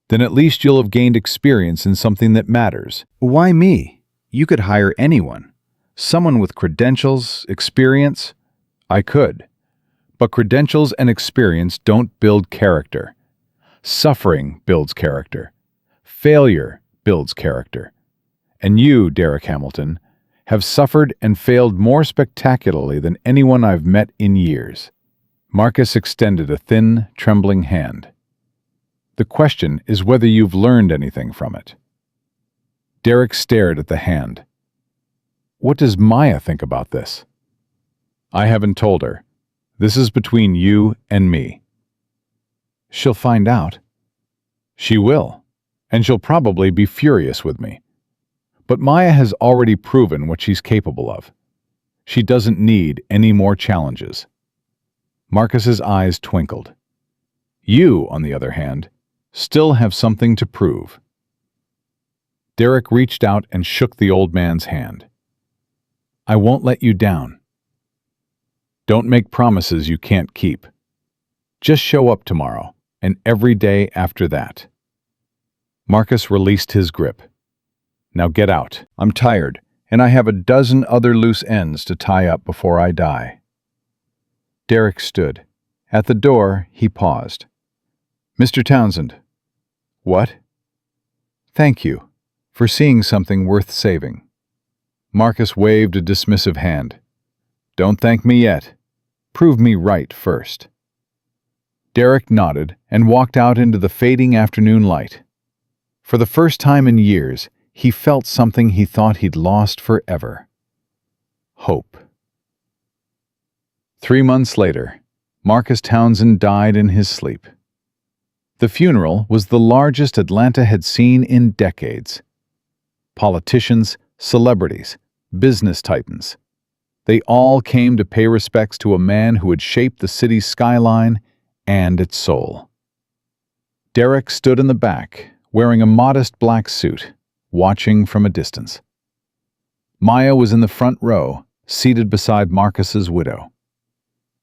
Then at least you'll have gained experience in something that matters. Why me? You could hire anyone. Someone with credentials, experience. I could. But credentials and experience don't build character. Suffering builds character. Failure builds character. And you, Derek Hamilton, have suffered and failed more spectacularly than anyone I've met in years. Marcus extended a thin, trembling hand. The question is whether you've learned anything from it. Derek stared at the hand. What does Maya think about this? I haven't told her. This is between you and me. She'll find out. She will, and she'll probably be furious with me. But Maya has already proven what she's capable of. She doesn't need any more challenges. Marcus's eyes twinkled. You, on the other hand, still have something to prove. Derek reached out and shook the old man's hand. I won't let you down. Don't make promises you can't keep. Just show up tomorrow, and every day after that. Marcus released his grip. Now get out. I'm tired, and I have a dozen other loose ends to tie up before I die. Derek stood. At the door, he paused. Mr. Townsend. What? Thank you for seeing something worth saving. Marcus waved a dismissive hand. Don't thank me yet. Prove me right first. Derek nodded and walked out into the fading afternoon light. For the first time in years, he felt something he thought he'd lost forever. Hope. 3 months later, Marcus Townsend died in his sleep. The funeral was the largest Atlanta had seen in decades. Politicians, celebrities, business titans. They all came to pay respects to a man who had shaped the city's skyline and its soul. Derek stood in the back, wearing a modest black suit, watching from a distance. Maya was in the front row, seated beside Marcus's widow.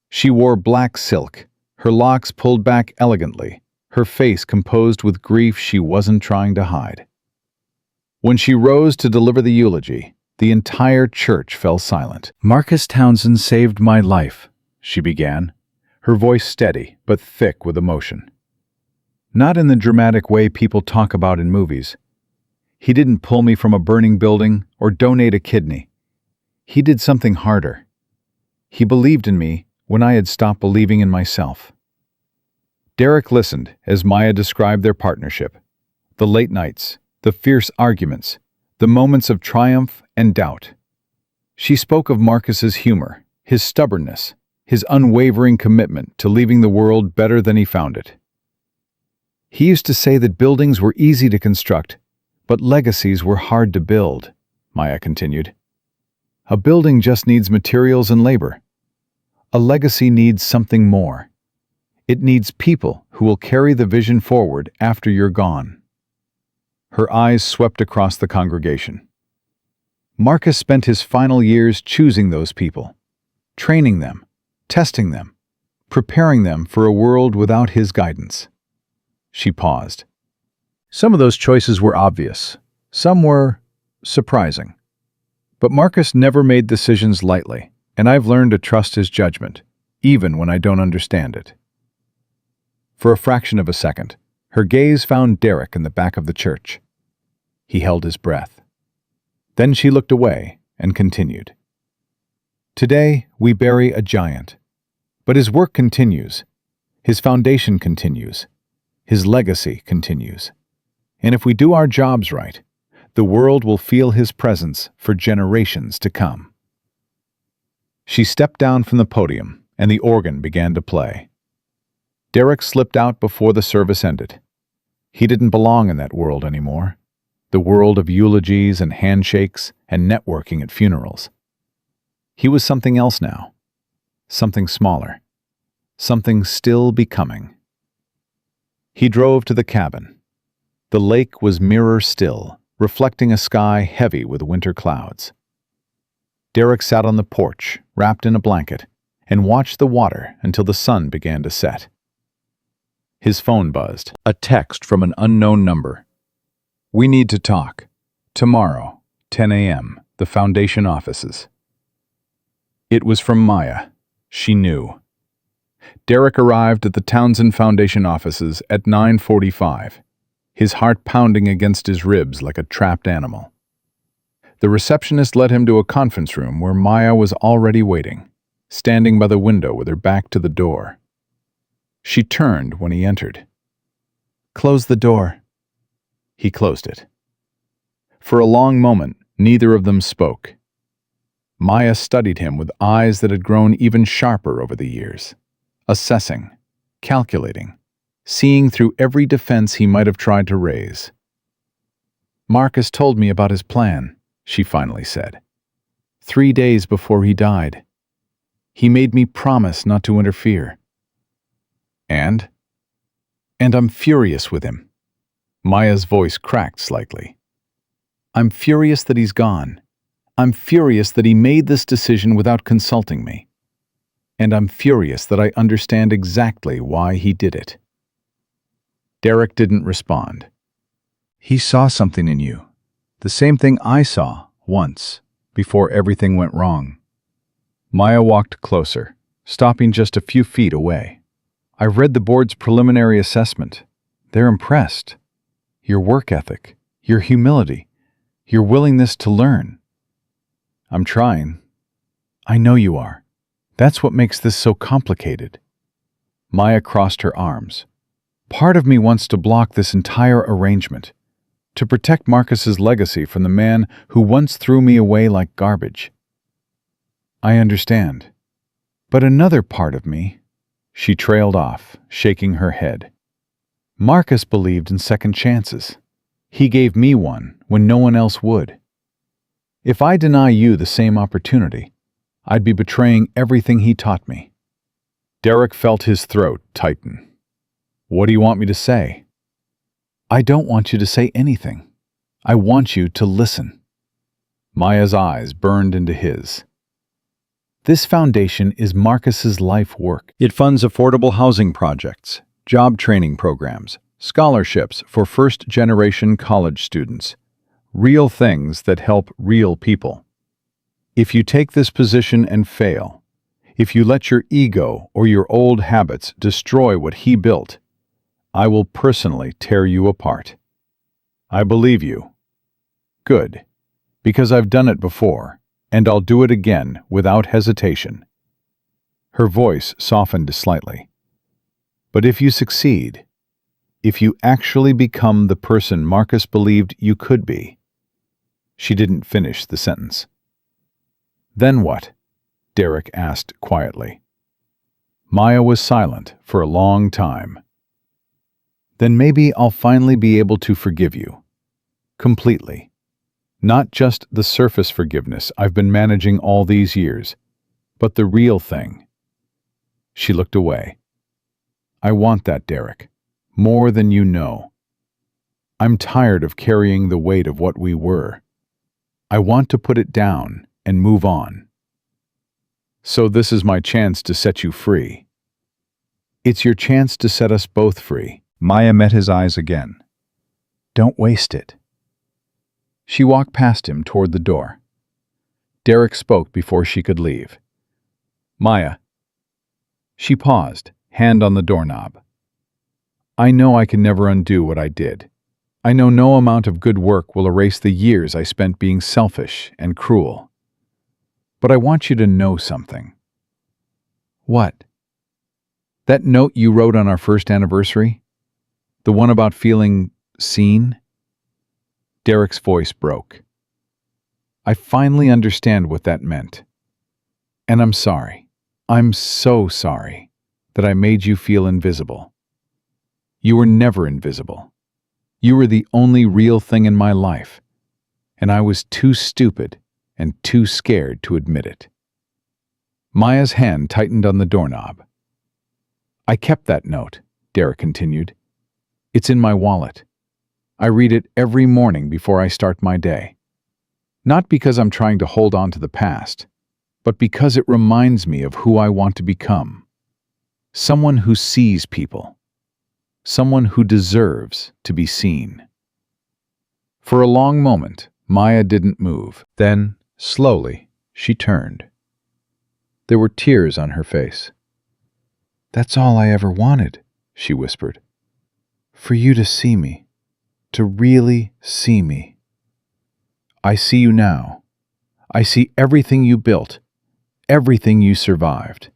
She wore black silk, her locks pulled back elegantly, her face composed with grief she wasn't trying to hide. When she rose to deliver the eulogy, the entire church fell silent. Marcus Townsend saved my life, she began, her voice steady but thick with emotion. Not in the dramatic way people talk about in movies. He didn't pull me from a burning building or donate a kidney. He did something harder. He believed in me when I had stopped believing in myself. Derek listened as Maya described their partnership, the late nights, the fierce arguments, the moments of triumph and doubt. She spoke of Marcus's humor, his stubbornness, his unwavering commitment to leaving the world better than he found it. He used to say that buildings were easy to construct, but legacies were hard to build, Maya continued. A building just needs materials and labor. A legacy needs something more. It needs people who will carry the vision forward after you're gone. Her eyes swept across the congregation. Marcus spent his final years choosing those people, training them, testing them, preparing them for a world without his guidance. She paused. Some of those choices were obvious. Some were surprising. But Marcus never made decisions lightly, and I've learned to trust his judgment, even when I don't understand it. For a fraction of a second, her gaze found Derek in the back of the church. He held his breath. Then she looked away and continued. Today, we bury a giant. But his work continues. His foundation continues. His legacy continues. And if we do our jobs right, the world will feel his presence for generations to come. She stepped down from the podium, and the organ began to play. Derek slipped out before the service ended. He didn't belong in that world anymore, the world of eulogies and handshakes and networking at funerals. He was something else now, something smaller, something still becoming. He drove to the cabin. The lake was mirror still, reflecting a sky heavy with winter clouds. Derek sat on the porch, wrapped in a blanket, and watched the water until the sun began to set. His phone buzzed. A text from an unknown number. "We need to talk. Tomorrow, 10 a.m., the foundation offices." It was from Maya. She knew. Derek arrived at the Townsend Foundation offices at 9:45, his heart pounding against his ribs like a trapped animal. The receptionist led him to a conference room where Maya was already waiting, standing by the window with her back to the door. She turned when he entered. "Close the door." He closed it. For a long moment, neither of them spoke. Maya studied him with eyes that had grown even sharper over the years, assessing, calculating, seeing through every defense he might have tried to raise. "Marcus told me about his plan," she finally said. 3 days before he died. He made me promise not to interfere. And I'm furious with him." Maya's voice cracked slightly. "I'm furious that he's gone. I'm furious that he made this decision without consulting me. And I'm furious that I understand exactly why he did it." Derek didn't respond. "He saw something in you. The same thing I saw once, before everything went wrong." Maya walked closer, stopping just a few feet away. "I've read the board's preliminary assessment. They're impressed. Your work ethic, your humility, your willingness to learn." "I'm trying." "I know you are. That's what makes this so complicated." Maya crossed her arms. "Part of me wants to block this entire arrangement, to protect Marcus's legacy from the man who once threw me away like garbage." "I understand. But another part of me—" She trailed off, shaking her head. "Marcus believed in second chances. He gave me one when no one else would. If I deny you the same opportunity, I'd be betraying everything he taught me." Derek felt his throat tighten. "What do you want me to say?" "I don't want you to say anything. I want you to listen." Maya's eyes burned into his. "This foundation is Marcus's life work. It funds affordable housing projects, job training programs, scholarships for first-generation college students, real things that help real people. If you take this position and fail, if you let your ego or your old habits destroy what he built, I will personally tear you apart. I believe you. Good, because I've done it before, and I'll do it again without hesitation." Her voice softened slightly. "But if you succeed, if you actually become the person Marcus believed you could be—" She didn't finish the sentence. "Then what?" Derek asked quietly. Maya was silent for a long time. "Then maybe I'll finally be able to forgive you. Completely. Not just the surface forgiveness I've been managing all these years, but the real thing." She looked away. "I want that, Derek, more than you know. I'm tired of carrying the weight of what we were. I want to put it down and move on. So this is my chance to set you free." "It's your chance to set us both free." Maya met his eyes again. "Don't waste it." She walked past him toward the door. Derek spoke before she could leave. "Maya." She paused, hand on the doorknob. "I know I can never undo what I did. I know no amount of good work will erase the years I spent being selfish and cruel. But I want you to know something." "What?" "That note you wrote on our first anniversary? The one about feeling seen?" Derek's voice broke. "I finally understand what that meant. And I'm sorry. I'm so sorry that I made you feel invisible. You were never invisible. You were the only real thing in my life, and I was too stupid and too scared to admit it." Maya's hand tightened on the doorknob. I kept that note, Derek continued. It's in my wallet. I read it every morning before I start my day. Not because I'm trying to hold on to the past, but because it reminds me of who I want to become. Someone who sees people. Someone who deserves to be seen. For a long moment, Maya didn't move. Then, slowly, she turned. There were tears on her face. That's all I ever wanted, she whispered. For you to see me. To really see me. I see you now. I see everything you built, everything you survived,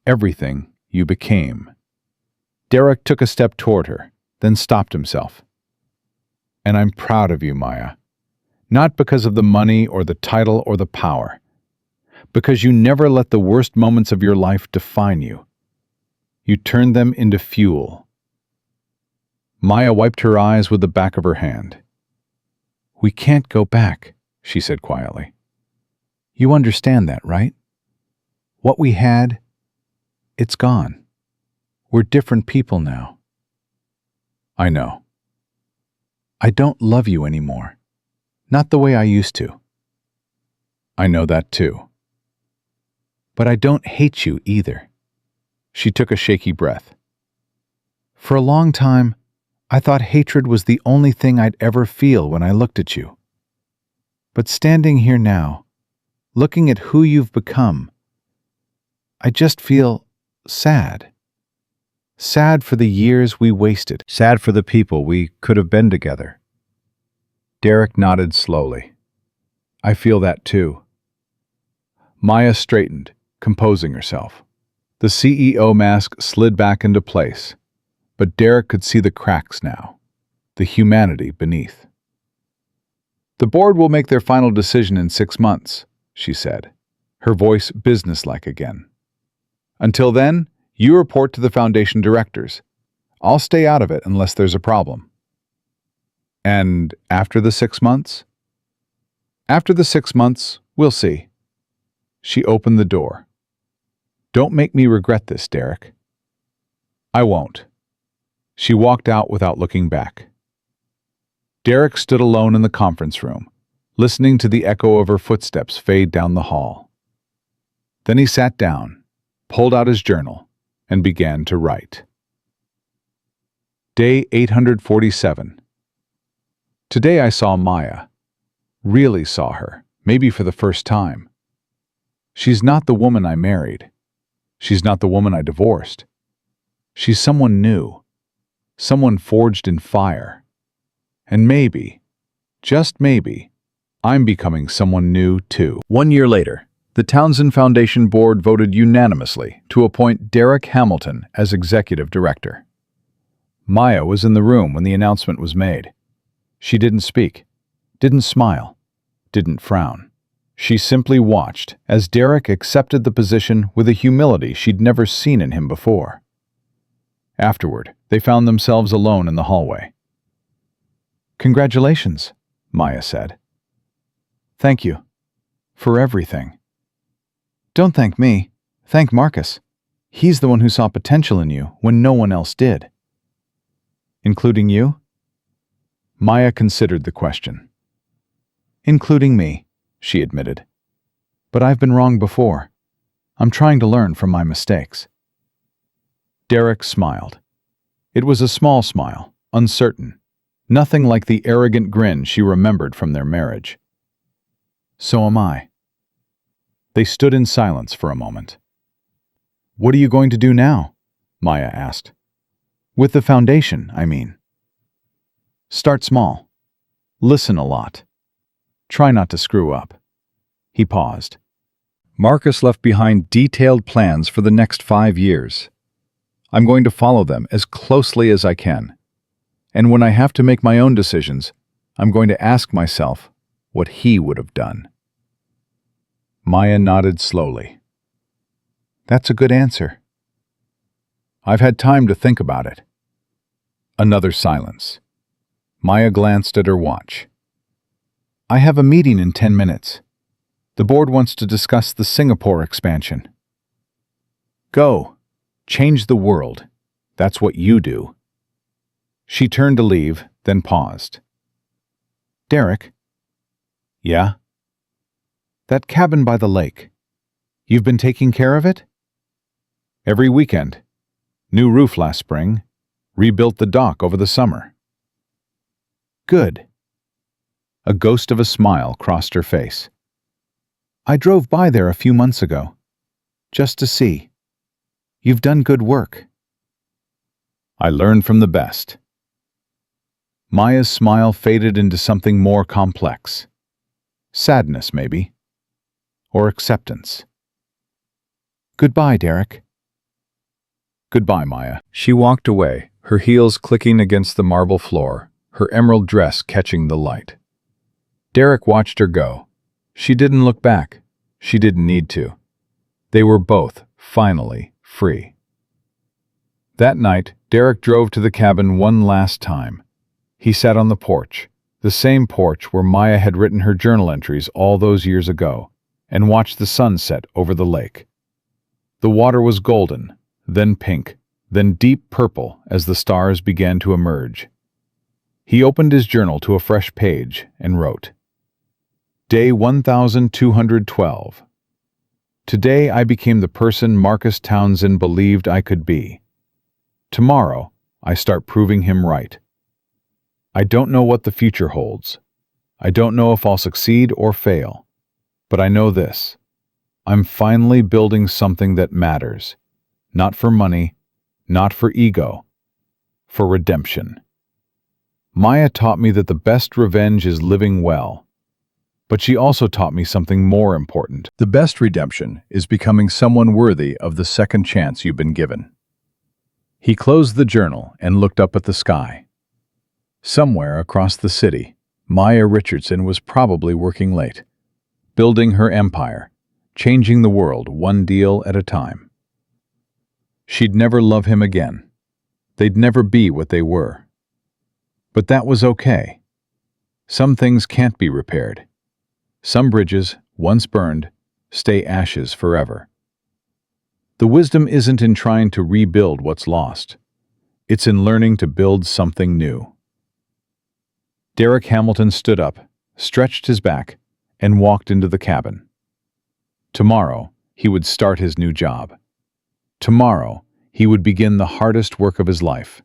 everything you became. Derek took a step toward her, then stopped himself. And I'm proud of you, Maya. Not because of the money or the title or the power. Because you never let the worst moments of your life define you. You turned them into fuel. Maya wiped her eyes with the back of her hand. We can't go back, she said quietly. You understand that, right? What we had, it's gone. We're different people now. I know. I don't love you anymore. Not the way I used to. I know that too. But I don't hate you either. She took a shaky breath. For a long time, I thought hatred was the only thing I'd ever feel when I looked at you. But standing here now, looking at who you've become, I just feel sad. Sad for the years we wasted. Sad for the people we could have been together. Derek nodded slowly. I feel that too. Maya straightened, composing herself. The CEO mask slid back into place, but Derek could see the cracks now, the humanity beneath. The board will make their final decision in 6 months, she said, her voice businesslike again. Until then, you report to the foundation directors. I'll stay out of it unless there's a problem. And after the 6 months? After the 6 months, we'll see. She opened the door. Don't make me regret this, Derek. I won't. She walked out without looking back. Derek stood alone in the conference room, listening to the echo of her footsteps fade down the hall. Then he sat down, pulled out his journal, and began to write. Day 847. Today I saw Maya. Really saw her, maybe for the first time. She's not the woman I married. She's not the woman I divorced. She's someone new, someone forged in fire. And maybe, just maybe, I'm becoming someone new too. 1 year later, the Townsend Foundation Board voted unanimously to appoint Derek Hamilton as executive director. Maya was in the room when the announcement was made. She didn't speak, didn't smile, didn't frown. She simply watched as Derek accepted the position with a humility she'd never seen in him before. Afterward, they found themselves alone in the hallway. Congratulations, Maya said. Thank you. For everything. Don't thank me. Thank Marcus. He's the one who saw potential in you when no one else did. Including you? Maya considered the question. Including me, she admitted. But I've been wrong before. I'm trying to learn from my mistakes. Derek smiled. It was a small smile, uncertain. Nothing like the arrogant grin she remembered from their marriage. So am I. They stood in silence for a moment. What are you going to do now? Maya asked. With the foundation, I mean. Start small. Listen a lot. Try not to screw up. He paused. Marcus left behind detailed plans for the next 5 years. I'm going to follow them as closely as I can. And when I have to make my own decisions, I'm going to ask myself what he would have done. Maya nodded slowly. That's a good answer. I've had time to think about it. Another silence. Maya glanced at her watch. I have a meeting in 10 minutes. The board wants to discuss the Singapore expansion. Go. Change the world. That's what you do. She turned to leave, then paused. Derek? Yeah? That cabin by the lake. You've been taking care of it? Every weekend. New roof last spring. Rebuilt the dock over the summer. Good. A ghost of a smile crossed her face. I drove by there a few months ago, just to see. You've done good work. I learned from the best. Maya's smile faded into something more complex. Sadness, maybe. Or acceptance. Goodbye, Derek. Goodbye, Maya. She walked away, her heels clicking against the marble floor, her emerald dress catching the light. Derek watched her go. She didn't look back. She didn't need to. They were both, finally, free. That night, Derek drove to the cabin one last time. He sat on the porch, the same porch where Maya had written her journal entries all those years ago, and watched the sun set over the lake. The water was golden, then pink, then deep purple as the stars began to emerge. He opened his journal to a fresh page and wrote, Day 1212. Today I became the person Marcus Townsend believed I could be. Tomorrow, I start proving him right. I don't know what the future holds. I don't know if I'll succeed or fail. But I know this. I'm finally building something that matters. Not for money, not for ego, for redemption. Maya taught me that the best revenge is living well. But she also taught me something more important. The best redemption is becoming someone worthy of the second chance you've been given. He closed the journal and looked up at the sky. Somewhere across the city, Maya Richardson was probably working late, building her empire, changing the world one deal at a time. She'd never love him again. They'd never be what they were. But that was okay. Some things can't be repaired. Some bridges, once burned, stay ashes forever. The wisdom isn't in trying to rebuild what's lost. It's in learning to build something new. Derek Hamilton stood up, stretched his back, and walked into the cabin. Tomorrow, he would start his new job. Tomorrow, he would begin the hardest work of his life.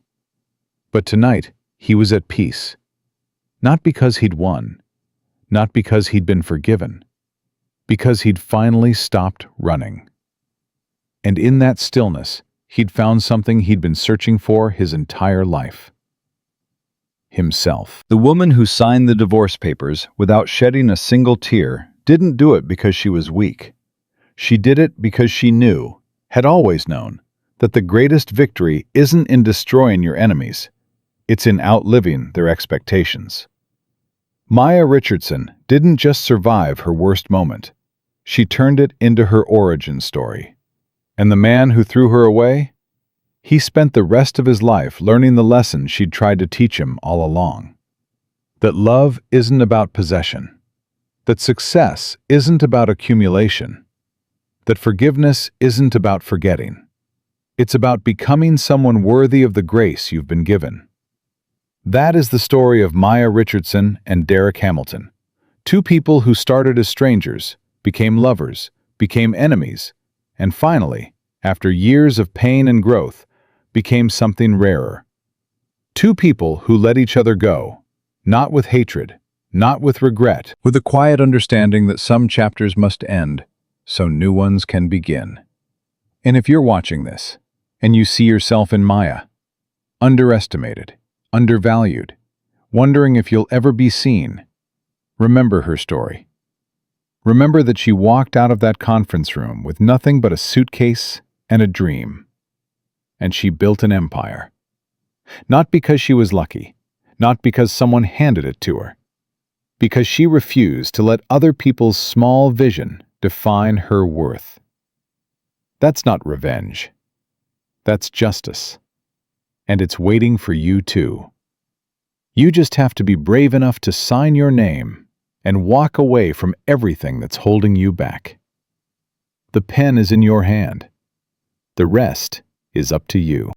But tonight, he was at peace. Not because he'd won, not because he'd been forgiven, because he'd finally stopped running. And in that stillness, he'd found something he'd been searching for his entire life. Himself. The woman who signed the divorce papers without shedding a single tear didn't do it because she was weak. She did it because she knew, had always known, that the greatest victory isn't in destroying your enemies. It's in outliving their expectations. Maya Richardson didn't just survive her worst moment. She turned it into her origin story. And the man who threw her away? He spent the rest of his life learning the lesson she'd tried to teach him all along. That love isn't about possession. That success isn't about accumulation. That forgiveness isn't about forgetting. It's about becoming someone worthy of the grace you've been given. That is the story of Maya Richardson and Derek Hamilton, two people who started as strangers, became lovers, became enemies, and finally, after years of pain and growth, became something rarer. Two people who let each other go, not with hatred, not with regret, with a quiet understanding that some chapters must end so new ones can begin. And if you're watching this, and you see yourself in Maya, underestimated, undervalued, wondering if you'll ever be seen, remember her story. Remember that she walked out of that conference room with nothing but a suitcase and a dream. And she built an empire. Not because she was lucky, not because someone handed it to her, because she refused to let other people's small vision define her worth. That's not revenge. That's justice. And it's waiting for you too. You just have to be brave enough to sign your name and walk away from everything that's holding you back. The pen is in your hand. The rest is up to you.